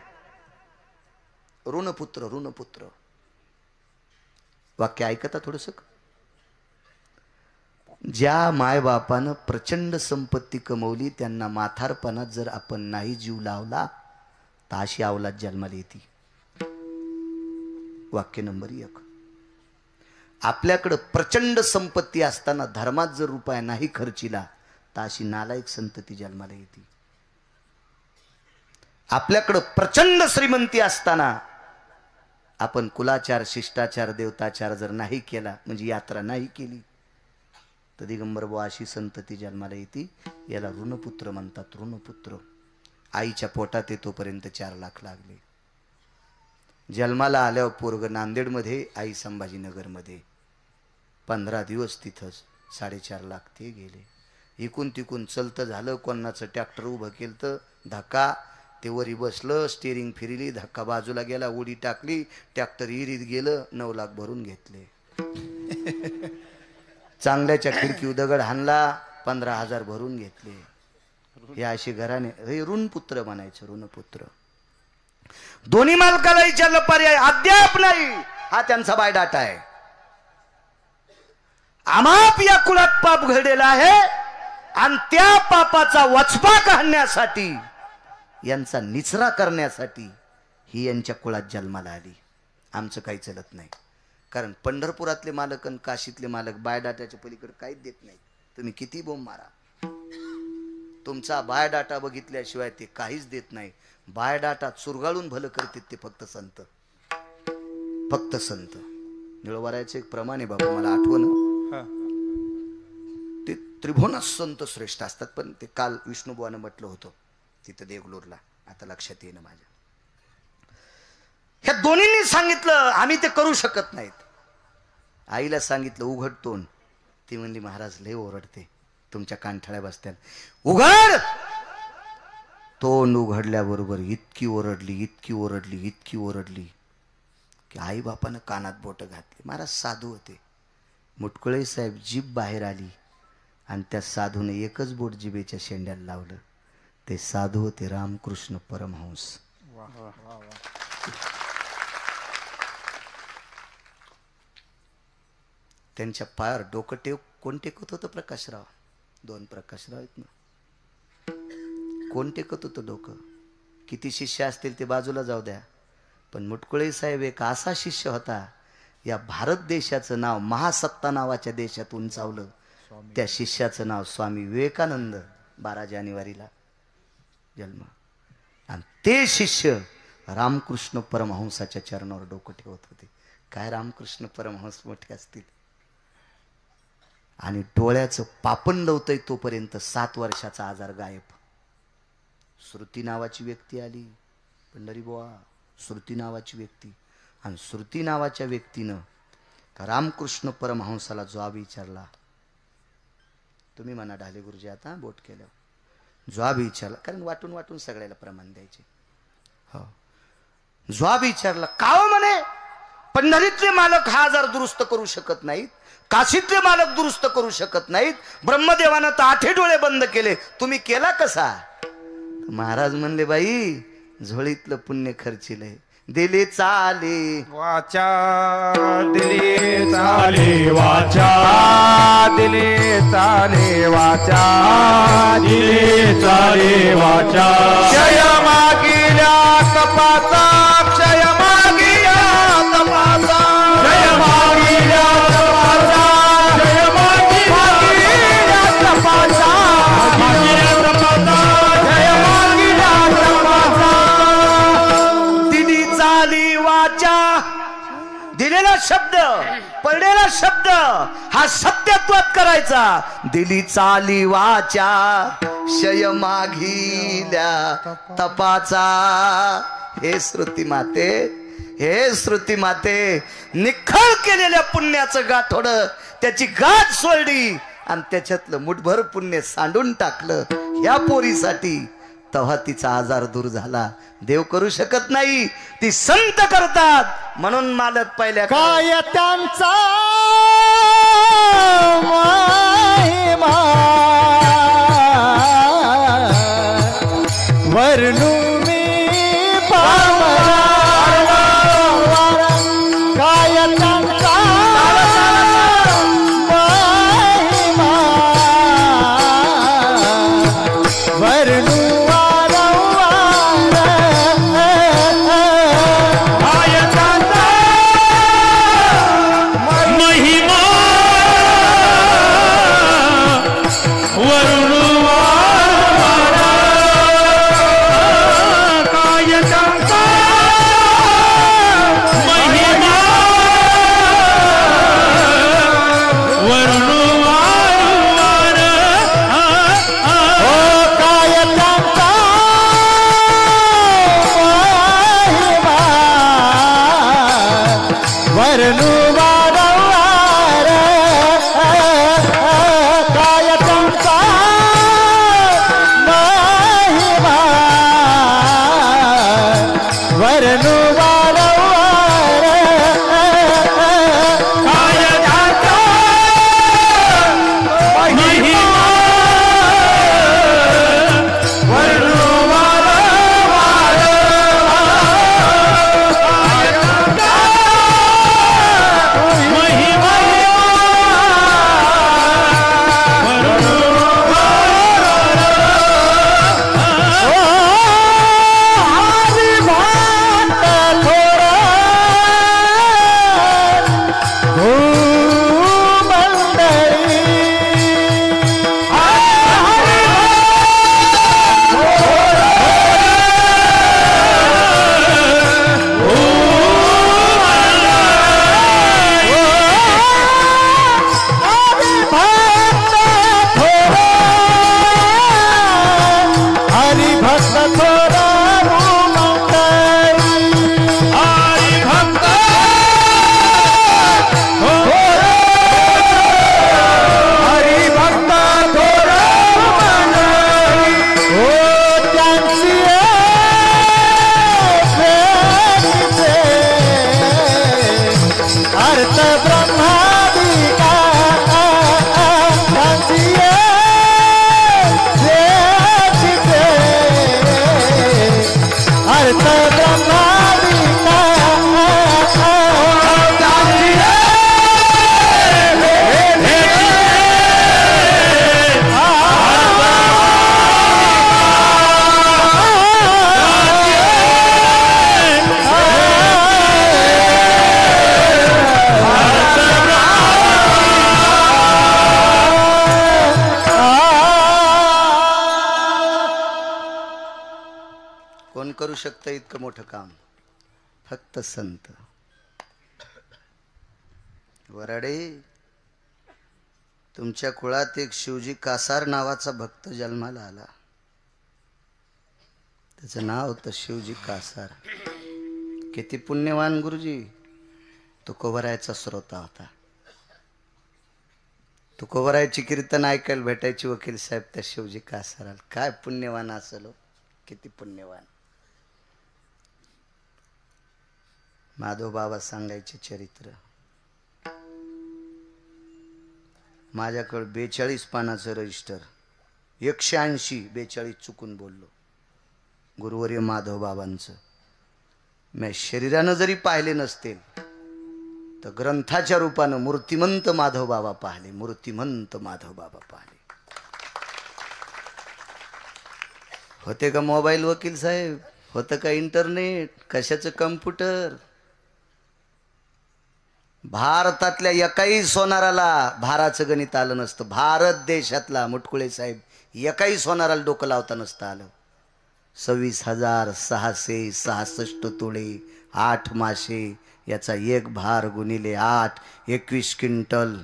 ऋणपुत्र, ऋणपुत्र. वाक्य ऐकता थोडस. ज्या मायबापानं प्रचंड संपत्ती कमवली, त्यांना म्हातारपणात जर आपण नाही जीव लावला तर अशी अवलाद जन्माला येते. वाक्य नंबर 1. आपल्याकडं प्रचंड संपत्ती असताना धर्मात जर रुपया नाही खर्चिला तर अशी नालायक संतती जन्माला येते. आपल्याकडं प्रचंड श्रीमंती असताना आपण कुलाचार, शिष्टाचार, देवताचार जर नाही केला, म्हणजे यात्रा नाही केली, तर दिगंबर बुवा अशी संतती जन्माला येते. याला ऋणपुत्र म्हणतात. ऋणपुत्र. आईच्या पोटात येतोपर्यंत 4 लाख लागले. जन्माला आल्यावर पोरग नांदेडमध्ये, आई संभाजीनगरमध्ये. 15 दिवस तिथंच. 4.5 लाख ते गेले. इकून तिकून चलतं झालं. कोणाचं ट्रॅक्टर उभं केलं तर धक्का, ते वरी बसलं, स्टेरिंग फिरली, धक्का बाजूला गेला, उडी टाकली, ट्रॅक्टर इरीत गेलं, 9 लाख भरून घेतले. चांगल्याच्या खिडकी दगड हाणला, 15,000 भरून घेतले. हे अशी घराने, हे ऋणपुत्र म्हणायचं. ऋणपुत्र. दोन्ही मालकाला विचारलं, पर्याय अद्याप नाही. हा त्यांचा बायडाटा आहे. आमाप या कुळात पाप घडलेला आहे आणि त्या पापाचा वचपा काढण्यासाठी, यांचा निचरा करण्यासाठी ही यांच्या कुळात जन्माला आली. आमचं काही चलत नाही. कारण पंढरपुरातले मालक आणि काशीतले मालक बायोडाटाच्या पलीकडे काहीच देत नाही. तुम्ही किती बोंब मारा, तुमचा बायोडाटा बघितल्याशिवाय ते काहीच देत नाही. बायोडाटा चुरगाळून भलं करतात ते फक्त संत. फक्त संत. निळवरायचं एक प्रमाण आहे बाबा, मला आठवण. हा. ते त्रिभुवनात संत श्रेष्ठ असतात, पण ते काल विष्णुबुवानं म्हटलं होतं तिथं देगलूरला, आता लक्षात येईना माझ्या. ह्या दोन्हींनी सांगितलं आम्ही ते करू शकत नाहीत. आईला सांगितलं उघड तोंड, ती म्हणली महाराज लय ओरडते, तुमच्या कानठळ्या बसत्यात. उघड तोंड. उघडल्याबरोबर इतकी ओरडली, इतकी ओरडली, इतकी ओरडली की आई बापानं कानात बोटं घातली. महाराज साधू होते. मुटकुळे साहेब जीभ बाहेर आली आणि त्या साधूने एकच बोट जिभेच्या शेंड्याला लावलं. ते साधू होते रामकृष्ण परमहंस. वा वा वा वा. त्यांच्या पायावर डोकं टेक कोण टेकत होतं? प्रकाशराव. दोन प्रकाशराव आहेत ना. कोण टेकत होतं डोकं? किती शिष्य असतील ते बाजूला जाऊ द्या, पण मुटकुळे साहेब एक असा शिष्य होता, या भारत देशाचं नाव महासत्ता नावाच्या देशात उंचावलं. त्या शिष्याचं नाव स्वामी विवेकानंद. 12 जानेवारीला जन्म. आणि ते शिष्य रामकृष्ण परमहंसाच्या चरणावर डोकं ठेवत होते. काय रामकृष्ण परमहंस मोठे असतील. आणि डोळ्याचं पापण लावतंय तोपर्यंत 7 वर्षाचा आजार गायब. श्रुती नावाची व्यक्ती आली, पंढरीबुवा श्रुती नावाची व्यक्ती. आणि श्रुती नावाच्या व्यक्तीनं रामकृष्ण परमहंसाला जवाब विचारला. तुम्ही म्हणा ढाले गुरुजी आता बोट केल्यावर. जवाब विचारला, कारण वाटून वाटून सगळ्याला प्रमाण द्यायचे. हो. जवाब विचारला का हो म्हणे, पंढरीतले मालक हा आजार दुरुस्त करू शकत नाहीत, काशीतले मालक दुरुस्त करू शकत नाहीत, ब्रह्मदेवानं तर 8 डोळे बंद केले, तुम्ही केला कसा? महाराज म्हणले बाई झोळीतलं पुण्य खर्चिलंय. दिले चाले वाचा दिले चाले वाचा, दिले चाले वाचा, दिले चाले वाचा. क्षय मागिल्या तपाचा, क्षय मागिल्या तपाचा, जय मागिल्या तपाचा, जय मागिल्या तपाचा, मागिल्या तपाचा, जय मागिल्या तपाचा. दिली चाली वाचा. दिलेला शब्द, पडलेला शब्द हा सत्यत्वात करायचा. दिली चाली वाचा, शय मागिल्या तपाचा. हे श्रुती माते, हे श्रुती माते, निखळ केलेल्या पुण्याचं गाठोड, त्याची गाठ सोडली आणि त्याच्यातलं मुठभर पुण्य सांडून टाकलं या पोरीसाठी. तेव्हा तिचा आजार दूर झाला. देव करू शकत नाही, ती संत करतात. म्हणून मालक पहिल्या काय त्यांचा महिमा वर्णू मी पामरा. काय त्यांचा महिमा वर्णू अर्थ ब्रह्मादिका गांधीये चिते अर्थ ब्रह्मादिका कोण करू शकतं इतकं मोठं काम? फक्त संत. वराडे, तुमच्या कुळात एक शिवजी कासार नावाचा भक्त जन्माला आला. त्याचं नाव होतं शिवजी कासार. किती पुण्यवान गुरुजी. तुकोबरायचा श्रोता होता. तुकोबरायची कीर्तन ऐकायला भेटायची वकील साहेब त्या शिवजी कासाराला. काय पुण्यवान असेल, किती पुण्यवान. माधव बाबा सांगायचे चरित्र. माझ्याकडे 42 पानाचं रजिस्टर, 180 42 चुकून बोललो गुरुवर्य माधव बाबांचं. मी शरीरानं जरी पाहिले नसतील तर ग्रंथाच्या रूपानं मूर्तिमंत माधव बाबा पाहिले. मूर्तिमंत माधव बाबा पाहिले. होते का मोबाईल वकील साहेब? होतं का इंटरनेट? कशाचं कम्प्युटर? भारतातल्या एकाही सोनाराला भाराचं गणित आलं नसतं. भारत देशातला मुटकुळे साहेब एकाही सोनाराला डोकं लावता नसतं आलं. 26,666 तोळे, 8 मासे, याचा एक भार गुणिले 8, 21 क्विंटल,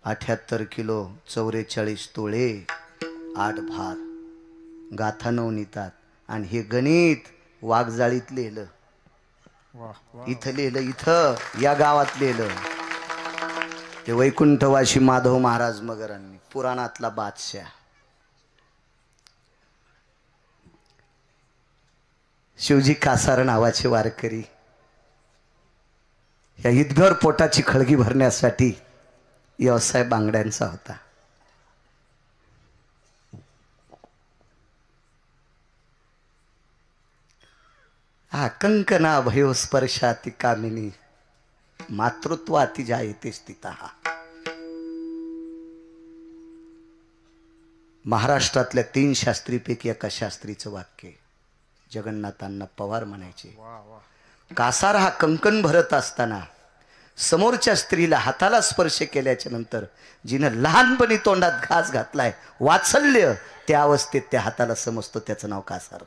78 किलो, 44 तोळे, 8 भार. गाथा नवनीतात. आणि हे गणित वाघजाळीत लिहिलं. इथं लिहिलं, इथं या गावात लिहिलं. ते वैकुंठवाशी माधव महाराज मगरांनी, पुराणातला बादशाह. शिवजी कासार नावाचे वारकरी या ईदभर पोटाची खळगी भरण्यासाठी व्यवसाय बांगड्यांचा होता. हा कंकना भयो स्पर्शाती कामिनी मातृत्वाती जायते स्थिता. महाराष्ट्रातल्या 3 शास्त्रीपैकी एका शास्त्रीचं वाक्य जगन्नाथांना पवार म्हणायचे. कासार हा कंकण भरत असताना समोरच्या स्त्रीला हाताला स्पर्श केल्याच्या नंतर जिनं लहानपणी तोंडात घास घातलाय, वात्सल्य, त्या अवस्थेत त्या हाताला समजतो, त्याचं नाव कासार.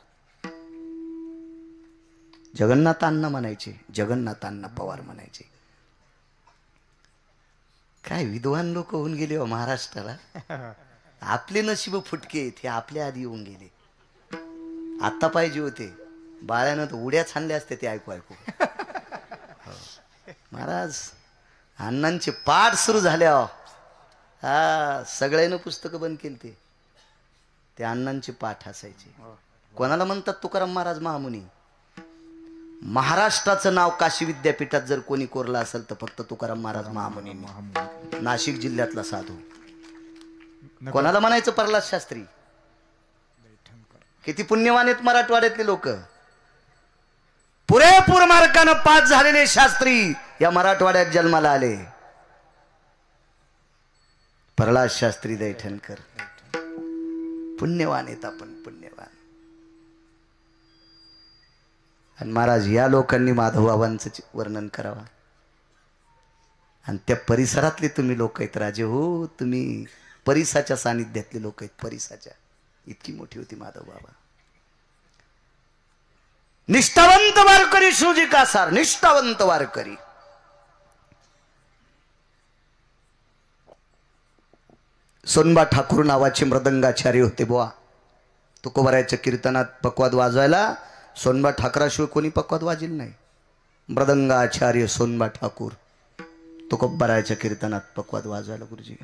जगन्नाथांना म्हणायचे, जगन्नाथांना पवार म्हणायचे. काय विद्वान लोक होऊन गेले हो महाराष्ट्राला. आपले नशीब फुटके, ते आपल्या आधी येऊन गेले. आता पाहिजे होते बाळ्यानं तर उड्या छानल्या असते ते ऐकू ऐकू. महाराज अण्णांचे पाठ सुरू झाल्या. हा सगळ्यांना पुस्तकं बंद केली. ते अण्णांचे पाठ असायचे. कोणाला म्हणतात तुकाराम महाराज महामुनी. महाराष्ट्राचं नाव काशी विद्यापीठात जर कोणी कोरलं असेल तर फक्त तुकाराम महाराज महामुनी. नाशिक जिल्ह्यातला साधू. कोणाला म्हणायचं? प्रल्हाद शास्त्री. किती पुण्यवान आहेत मराठवाड्यातले लोक. पुरेपूर मार्कानं पास झालेले शास्त्री या मराठवाड्यात जन्माला आले. प्रल्हाद शास्त्री दैठणकर पुण्यवान आहेत. आपण पुण्यवान. आणि महाराज या लोकांनी माधवबाबांचं वर्णन करावं. आणि त्या परिसरातले तुम्ही लोक आहेत राजे हो. तुम्ही परिसाच्या सानिध्यातले लोक आहेत. परिसाच्या इतकी मोठी होती माधव बाबा. निष्ठावंत वारकरी शिवजी कासार. निष्ठावंत वारकरी. सोनबा ठाकूर नावाचे मृदंगाचार्य होते बुवा. तुकोबरायच्या कीर्तनात पकवाद वाजवायला सोनबा ठाकराशिवाय कोणी पकवाद वाजेल नाही. मृदंगाचार्य सोनबा ठाकूर तुकोबरायच्या कीर्तनात पकवाद वाजवायला गुरुजी.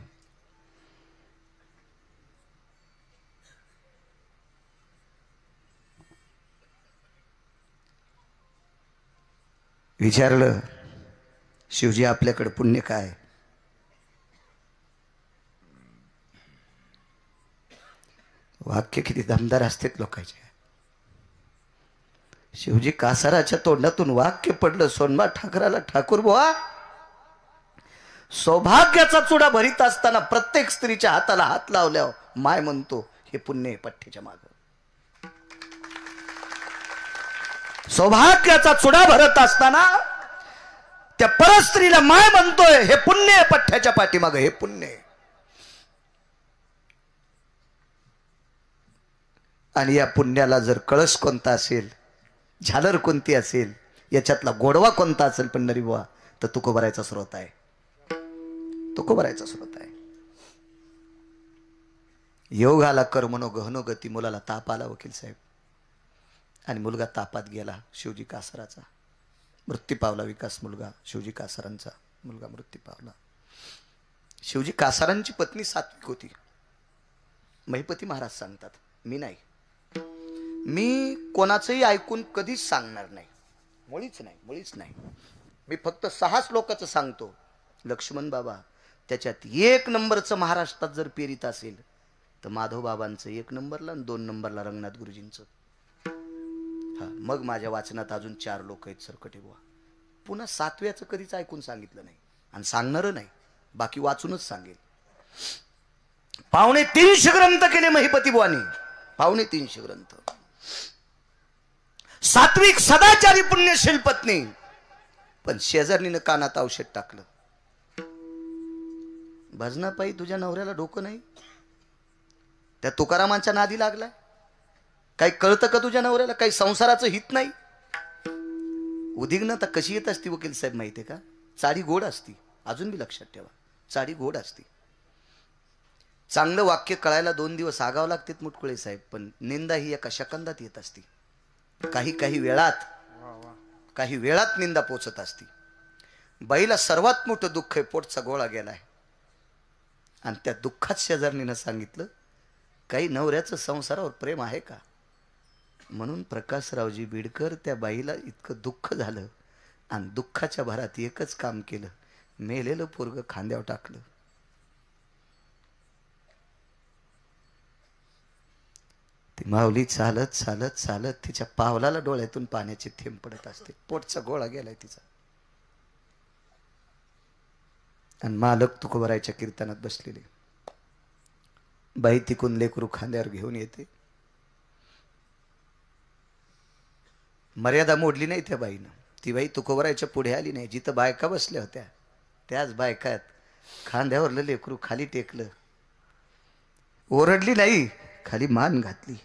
विचारलं शिवजी आपल्याकडे पुण्य काय? वाक्य किती दमदार असतात लोकांचे. शिवजी कासाराच्या तोंडातून वाक्य पडलं, सोनबा ठाकराला ठाकूर बुवा सौभाग्याचा चुडा भरीत असताना प्रत्येक स्त्रीच्या हाताला हात लावल्यावर माय म्हणतो हे पुण्य आहे पठ्ठ्याच्या माग. सौभाग्याचा चुडा भरत असताना त्या परस्त्रीला माय म्हणतोय हे पुण्य आहे पठ्ठ्याच्या पाठीमाग, हे पुण्य आहे. आणि या पुण्याला जर कळस कोणता असेल, झालर कोणती असेल, याच्यातला गोडवा कोणता असेल पंढरी बुवा, तर तुकोबारायचा स्रोत आहे. तुकोबारायचा स्रोत आहे. योग आला कर्मनो गहनो गती, मुलाला ताप आला वकील साहेब, आणि मुलगा तापात गेला. शिवजी कासाराचा मृत्यू पावला. विकास मुलगा शिवजी कासारांचा मुलगा मृत्यू पावला. शिवजी कासारांची पत्नी सात्विक होती. महिपती महाराज सांगतात, मी नाही, मी कोणाचंही ऐकून कधीच सांगणार नाही, मुळीच नाही, मुळीच नाही. मी फक्त 6 श्लोकाचं सांगतो. लक्ष्मण बाबा त्याच्यात 1 नंबरचं महाराष्ट्रात जर पेरीत असेल तर माधव बाबांचं 1 नंबरला आणि 2 नंबरला रंगनाथ गुरुजींचं. हा, मग माझ्या वाचनात अजून 4 लोक आहेत सरकटे बुवा. पुन्हा 7व्याचं कधीच ऐकून सांगितलं नाही आणि सांगणार नाही, बाकी वाचूनच सांगेल. 350 ग्रंथ केले महिपती बुवानी, 350 ग्रंथ. सात्विक सदाचारी पुण्यशील पत्नी, पण शेजारणीनं कानात औषध टाकलं. भजनापायी तुझ्या नवऱ्याला डोकं नाही, त्या तुकारामांच्या नादी लागलाय. काही कळतं का तुझ्या नवऱ्याला? काही संसाराचं हित नाही. उद्विग्नता कशी येत असती वकील साहेब माहितीये का? चाडी गोड असती. अजून बी लक्षात ठेवा, चाडी गोड असती. चांगलं वाक्य कळायला 2 दिवस आगावं लागते मुटकुळे साहेब, पण निंदा ही एका सेकंदात येत असती. काही वेळात निंदा पोचत असती. बाईला सर्वात मोठं दुःख आहे, पोटचा गोळा गेलाय, आणि त्या दुःखात शेजारणीनं सांगितलं काही नवऱ्याचं संसारावर प्रेम आहे का? म्हणून प्रकाशरावजी बीडकर त्या बाईला इतकं दुःख झालं आणि दुःखाच्या भरात एकच काम केलं, मेलेलं पोरग खांद्यावर टाकलं. ती माऊली चालत चालत चालत तिच्या पावलाला डोळ्यातून पाण्याचे थेंब पडत असते. पोटचा गोळा गेलाय तिचा. आणि मालक तुकोबारायच्या कीर्तनात बसलेले. बाई तिकून लेकरू खांद्यावर घेऊन येते. मर्यादा मोडली नाही त्या बाईनं. ती बाई तुकोबारायच्या पुढे आली नाही. जिथं बायका बसल्या होत्या त्याच बायकात खांद्यावरलं लेकरू खाली टेकलं. ओरडली नाही, खाली मान घातली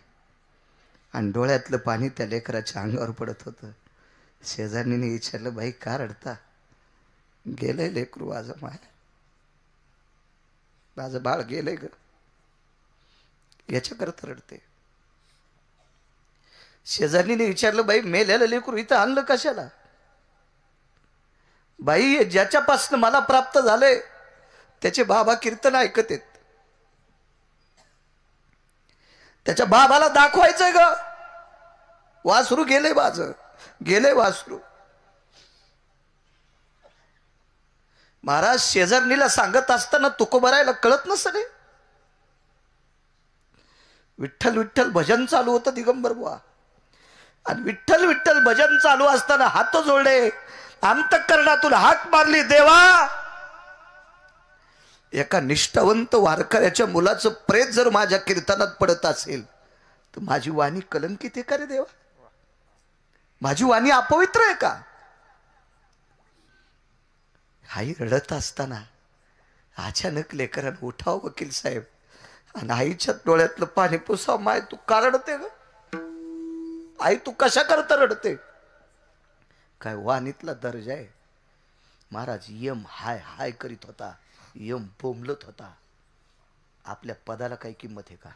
आणि डोळ्यातलं पाणी त्या लेकराच्या अंगावर पडत होतं. शेजारणीने विचारलं, बाई का रडता? गेलंय लेकरू, माझं बाळ गेलंय ग, याच्या करता रडते. शेजारणीने विचारलं, बाई मेलेलं लेकरू इथं आणलं कशाला? बाई ज्याच्यापासून मला प्राप्त झालंय त्याचे बाबा कीर्तन ऐकत आहेत, त्याच्या बाबाला दाखवायचंय ग. वासरू गेले, गेले वासरू. महाराज शेजारणीला सांगत असताना तुकोबारायला कळत नसतं रे. विठ्ठल विठ्ठल भजन चालू होतं दिगंबर बुवा, आणि विठ्ठल विठ्ठल भजन चालू असताना हात जोडले, अंतःकरणातून हाक मारली, देवा एका निष्ठावंत वारकऱ्याच्या मुलाचं प्रेत जर माझ्या कीर्तनात पडत असेल तर माझी वाणी कलंकित आहे का रे देवा? माझी वाणी अपवित्र आहे का? आई रडत असताना अचानक लेकरानं उठाव वकील साहेब आणि आईच्या डोळ्यातलं पाणी पुसाव. माय तू का रडते ग? आई तू कशा करता रडते? काय वाणीतला दर्जा आहे महाराज. यम हाय हाय करीत होता, यम बोंबलत होता. आपल्या पदाला काही किंमत आहे का?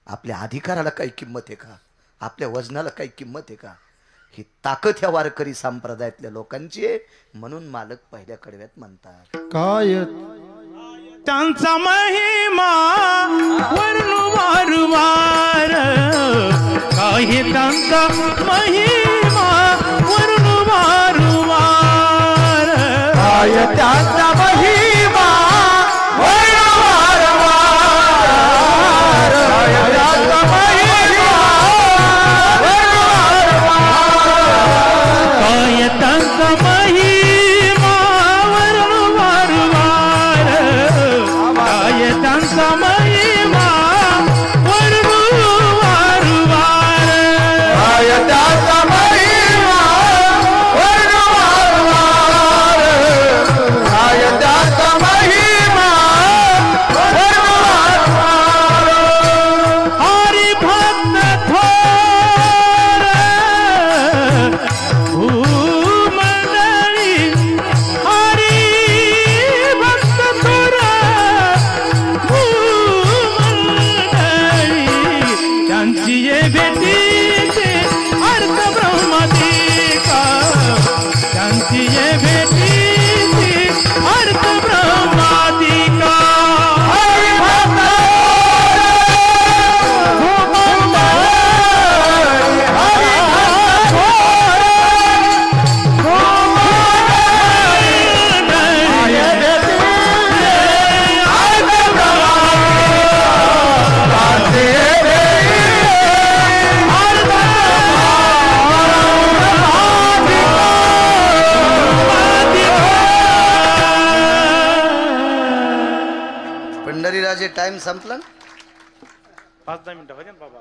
आपल्या अधिकाराला काही किंमत आहे का? आपल्या वजनाला काही किंमत आहे का? ही ताकद ह्या वारकरी संप्रदायातल्या लोकांची आहे. म्हणून मालक पहिल्या कडव्यात म्हणतात, काय त्यांचा महिमा वर्णू वारंवार, काही त्यांचा महिमा वर्णू वारंवार. बळीराजे टाइम संपला ना? 5-10 मिनिटं हो द्या ना बाबा.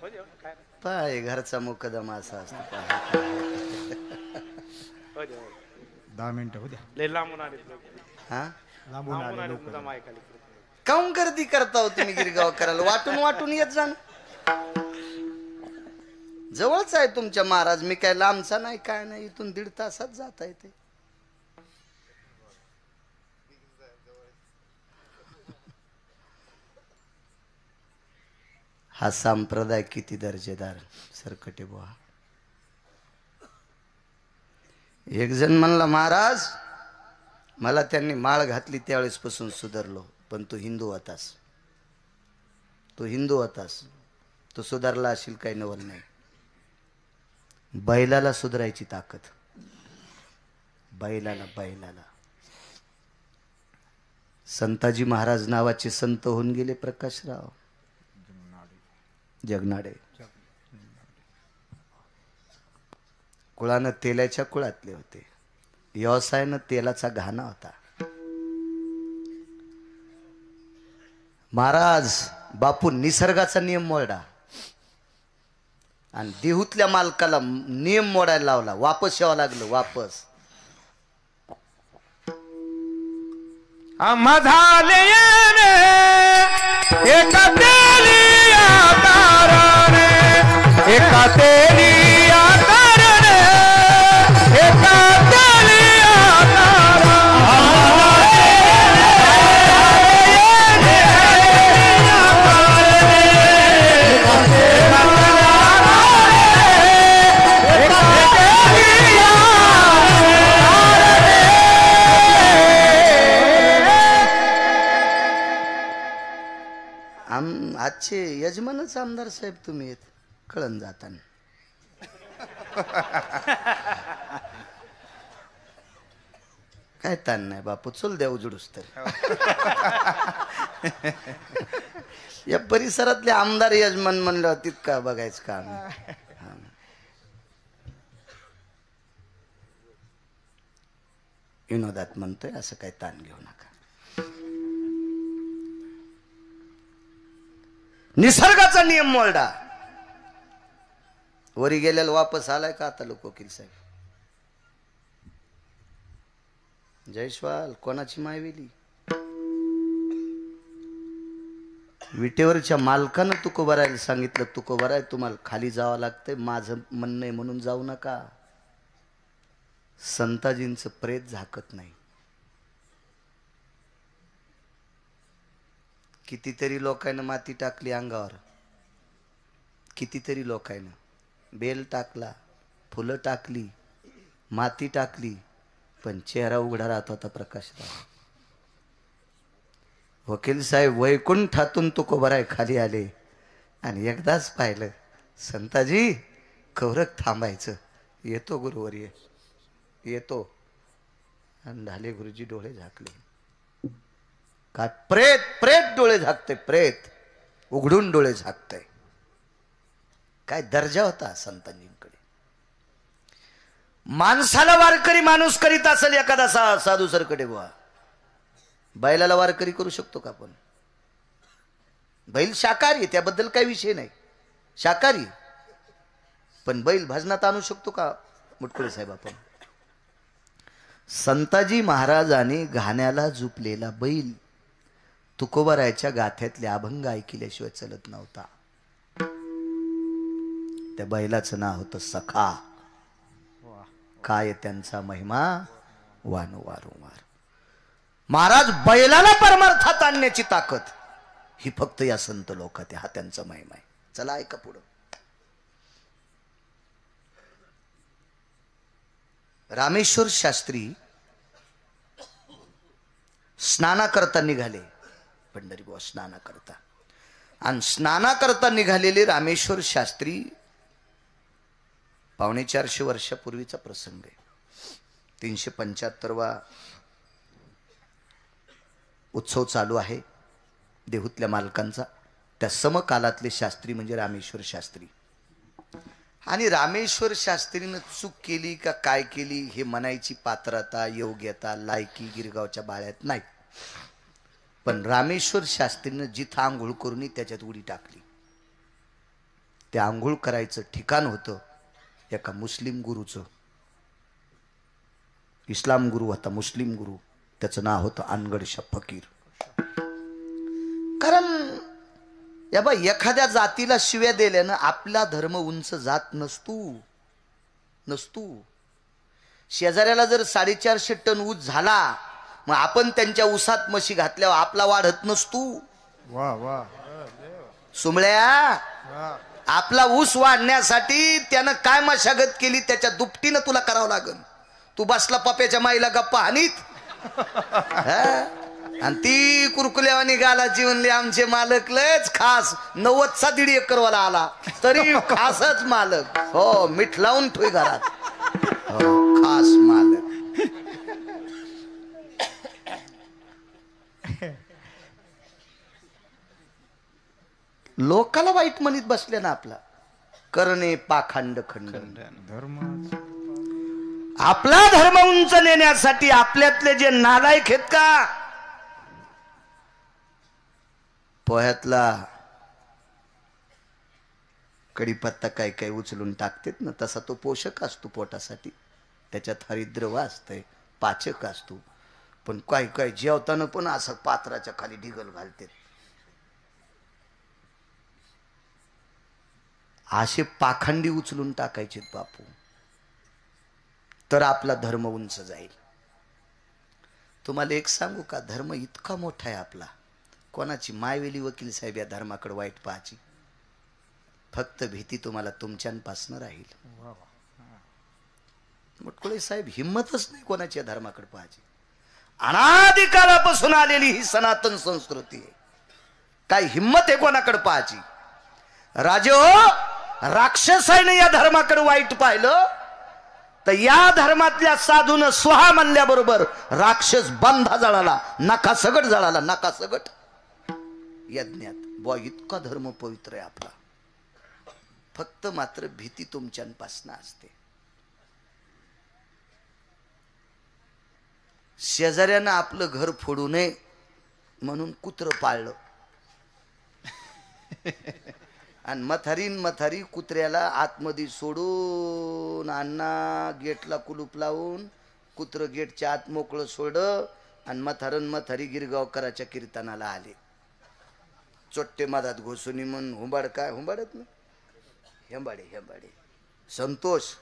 हो द्या, काय नाही. पाय घरचा मुकदमा असा असतो पाय. हो द्या, हो द्या. 10 मिनिटं हो द्या. लय लांबून आले लोक. हा लांबून लांबून आले आले लोक. मुद्दाम ऐकायला. काऊन गर्दी करता हो तुम्ही गिरगाव करायला? वाटून वाटून येत जा ना. जवळच आहे तुमच्या महाराज, मी काय लांबचा नाही काय नाही, इथून 1.5 तासात जाता येते. हा संप्रदाय किती दर्जेदार सरकटे बुवा. एक जण म्हणला, महाराज मला त्यांनी माळ घातली त्यावेळेस पासून सुधारलो, पण तू हिंदू होतास, तू हिंदू होतास, तू सुधारला असेल काही नवल नाही. बैलाला सुधारायची ताकद, बैलाला बैलाला. संताजी महाराज नावाचे संत होऊन गेले प्रकाशराव जगनाडे. कुळानं तेलाच्या कुळातले होते, व्यवसायानं तेलाचा घाणा होता. महाराज बापू निसर्गाचा नियम मोडा आणि देहूतल्या मालकाला नियम मोडायला लावला, वापस यावं लागलं. वापस आम्हा झाले येणे एका तेली आकाराने, एका तेली आकाराने, एका तेली आजचे यजमानच आमदार साहेब तुम्ही आहेत, कळण जाताना. काय ताण नाही बापू, चल द्या उजडूस तर. या परिसरातले आमदार यजमान म्हणलं तितका बघायचं काम. विनोदात म्हणतोय, असं काही ताण घेऊ नका. निसर्गाचा नियम मोडा. वरी गेलेला वापस आलाय का आता लोक? वकील साहेब जयस्वाल कोणाची मायवेली? विटेवरच्या मालकानं तुको भरायला सांगितलं, तुको भराय तुम्हाला खाली जावं लागतंय. माझं म्हणणं आहे म्हणून जाऊ नका. संताजींचं प्रेत झाकत नाही. कितीतरी लोकांना माती टाकली अंगावर, कितीतरी लोकांना बेल टाकला, फुलं टाकली, माती टाकली, पण चेहरा उघडा राहत होता प्रकाशराव. वकील साहेब वैकुंठातून तुकोबराय खाली आले आणि एकदाच पाहिलं, संताजी कवरक थांबायचं, येतो गुरुवर्य येतो. आणि झाले गुरुजी डोळे झाकले. काय प्रेत प्रेत डोळे झाकते, प्रेत उघडून डोळे झाकते. काय दर्जा होता संतांजींकडे. माणसाला वारकरी माणूस करीत असेल एखादा साधू सरकडे बुवा, बैलाला वारकरी करू शकतो का आपण? बैल शाकाहारी, त्याबद्दल काही विषय नाही, शाकाहारी. पण बैल भजनात आणू शकतो का मुटकुळे साहेब आपण? संताजी महाराजांनी घाण्याला झुपलेला बैल तुकोबारायच्या गाथ्यातले अभंग ऐकल्याशिवाय चलत नव्हता. त्या बैलाचं नाव होतं सखा. काय त्यांचा महिमा वारंवार. महाराज बैलाला परमार्थात आणण्याची ताकद ही फक्त या संत लोकात, हा त्यांचा महिमा आहे. चला ऐका पुढं. रामेश्वर शास्त्री स्नाना करता निघाले. पंढरी बुवा स्नाना करता, आणि स्नाना करता निघालेले रामेश्वर शास्त्री 450 वर्षापूर्वीचा प्रसंग आहे. 375वा उत्सव चालू आहे देहूतल्या मालकांचा. त्या समकालातले शास्त्री म्हणजे रामेश्वर शास्त्री. आणि रामेश्वर शास्त्रीनं चूक केली का काय केली हे म्हणायची पात्रता, योग्यता, लायकी गिरगावच्या बाळ्यात नाही. पण रामेश्वर शास्त्रीनं जिथं आंघोळ करून त्याच्यात उडी टाकली. ते आंघोळ करायचं ठिकाण होतं एका मुस्लिम गुरुचं. इस्लाम गुरु होता, मुस्लिम गुरु. त्याचं नाव होतं अनगडशा फकीर. कारण या बा एखाद्या जातीला शिव्या दिल्यानं आपला धर्म उंच जात नसतो. शेजाऱ्याला जर 450 टन ऊस झाला, मग आपण त्यांच्या ऊसात म्हशी घातल्यावर आपला वाढत नसतो. वा वा सुमळ्या, आपला ऊस वाढण्यासाठी त्यानं काय मशागत केली त्याच्या दुपटीनं तुला करावं लागल. तू बसला पप्याच्या माईला गप्पा हानीत, आणि ती कुरकुल्यावानी गालाची म्हणली आमचे मालक लयच खास 90चा 1.5 एकरवाला आला तरी खासच मालक. हो, मीठ लावून ठेव घरात. हो, खास मालक. लोकाला वाईट म्हणीत बसले ना. आपला करणे पाखंड खंड. धर्म आपला धर्म उंच नेण्यासाठी आपल्यातले जे नालायक आहेत का, पोह्यातला कढीपत्ता काय काय उचलून टाकतेत ना, तसा तो पोषक असतो पोटासाठी. त्याच्यात हरिद्रव असतंय, पाचक असतो. पण काय काय जेवताना पण असं पात्राच्या खाली ढिगल घालते. असे पाखंडी उचलून टाकायचे बापू, तर आपला धर्म उंच जाईल. तुम्हाला एक सांगू का, धर्म इतका मोठा आहे आपला. कोणाची मायवेली वकील साहेब या धर्माकडे वाईट पाहायची. फक्त भीती तुम्हाला तुमच्यापासून राहील. मुटकुळे साहेब हिम्मतच नाही कोणाची या धर्माकडे पाहायची. अनादिकालापासून आलेली ही सनातन संस्कृती आहे. काय हिम्मत आहे कोणाकडे पाहायची. राजो, राक्षसाने या धर्माकडे वाईट पाहिलं तर या धर्मातल्या साधून स्वहा म्हणल्याबरोबर राक्षस बंधा जळाला, नका सगट जळाला, नका सगट यज्ञात. बुवा इतका धर्म पवित्र आहे आपला. फक्त मात्र भीती तुमच्यापासून असते. शेजाऱ्यानं आपलं घर फोडू नये म्हणून कुत्र पाळलं, आणि मथारी कुत्र्याला आतमध्ये सोडून अण्णा गेटला कुलूप लावून कुत्र गेटच्या आत मोकळं सोडलं, आणि मथारी गिरगावकराच्या कीर्तनाला आले. चोट्टे मधात घोसुनी म्हणून हुंबाड, काय हुंबाडत ना, हेंबाडे संतोष.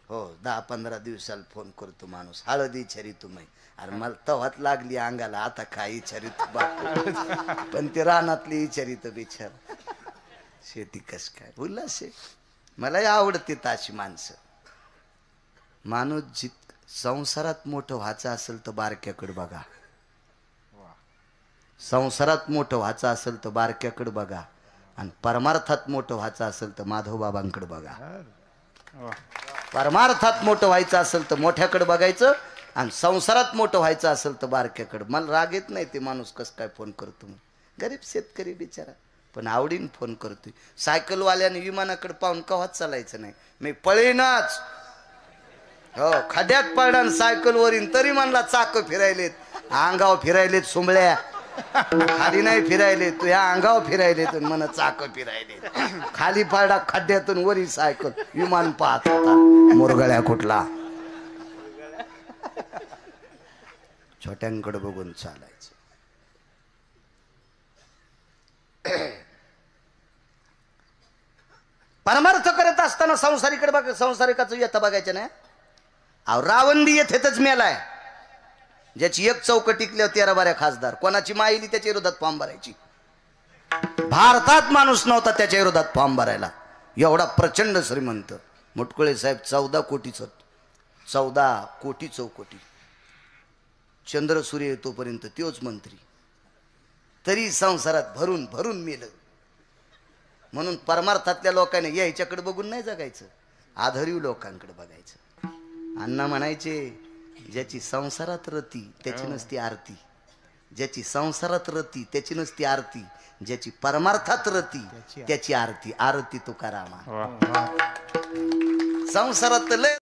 हो, 10-15 दिवसाला फोन करतो माणूस, हळदी इचारी तुम्ही. अरे मला तवात लागली अंगाला, आता काय इचारित बाप. पण ते रानातली इचारित बिचार. शेती कस काय उल्हास. मलाही आवडते ताशी माणसं. माणूस संसारात मोठं व्हायचं असेल तर बारक्याकडे बघा. संसारात मोठं व्हायचं असेल तर बारक्याकडे बघा, आणि परमार्थात मोठं व्हायचं असेल तर माधव बाबांकडे बघा. परमार्थात मोठं व्हायचं असेल तर मोठ्याकडे बघायचं, आणि संसारात मोठं व्हायचं असेल तर बारक्याकडे. मला राग येत नाही ते माणूस कस काय फोन करतो. गरीब शेतकरी बिचारा, पण आवडीन फोन करतोय. सायकलवाल्याने विमानाकडे पाहून कवाच चालायचं नाही. मी पळेनच. हो, खड्यात पडणार सायकलवरील तरी म्हणला चाक फिरायलेत, अंगावर फिरायलेत सुंबळ्या, खाली नाही फिरायले. तू ह्या अंगावर फिरायले तर मन चाक फिरायले. खाली पडला खड्ड्यातून वरी सायकल, विमान पाहत होता. मुरगळ्या कुठला. छोट्यांकडे बघून चालायचं. परमार्थ करत असताना संसारिकडे बघ, संसारिकाचं येतं बघायचं नाही. अहो, रावण बी येथेच मेलाय, ज्याची एक चौक टिकल्यावर 13-12 खासदार. कोणाची माईली त्याच्या विरोधात फॉर्म भरायची. भारतात माणूस नव्हता त्याच्या विरोधात फॉर्म भरायला, एवढा प्रचंड श्रीमंत. मुटकुळे साहेब 14 कोटी चौकोटी. चंद्र सूर्य येतोपर्यंत तोच मंत्री, तरी संसारात भरून भरून मेलं. म्हणून परमार्थातल्या लोकांनी याच्याकडे बघून नाही जगायचं, आधरीव लोकांकडे बघायचं. अण्णा म्हणायचे, ज्याची संसारात रती त्याची नसती आरती, ज्याची संसारात रती त्याची नसती आरती, ज्याची परमार्थात रती त्याची आरती. आरती तुकारामा. संसारात लय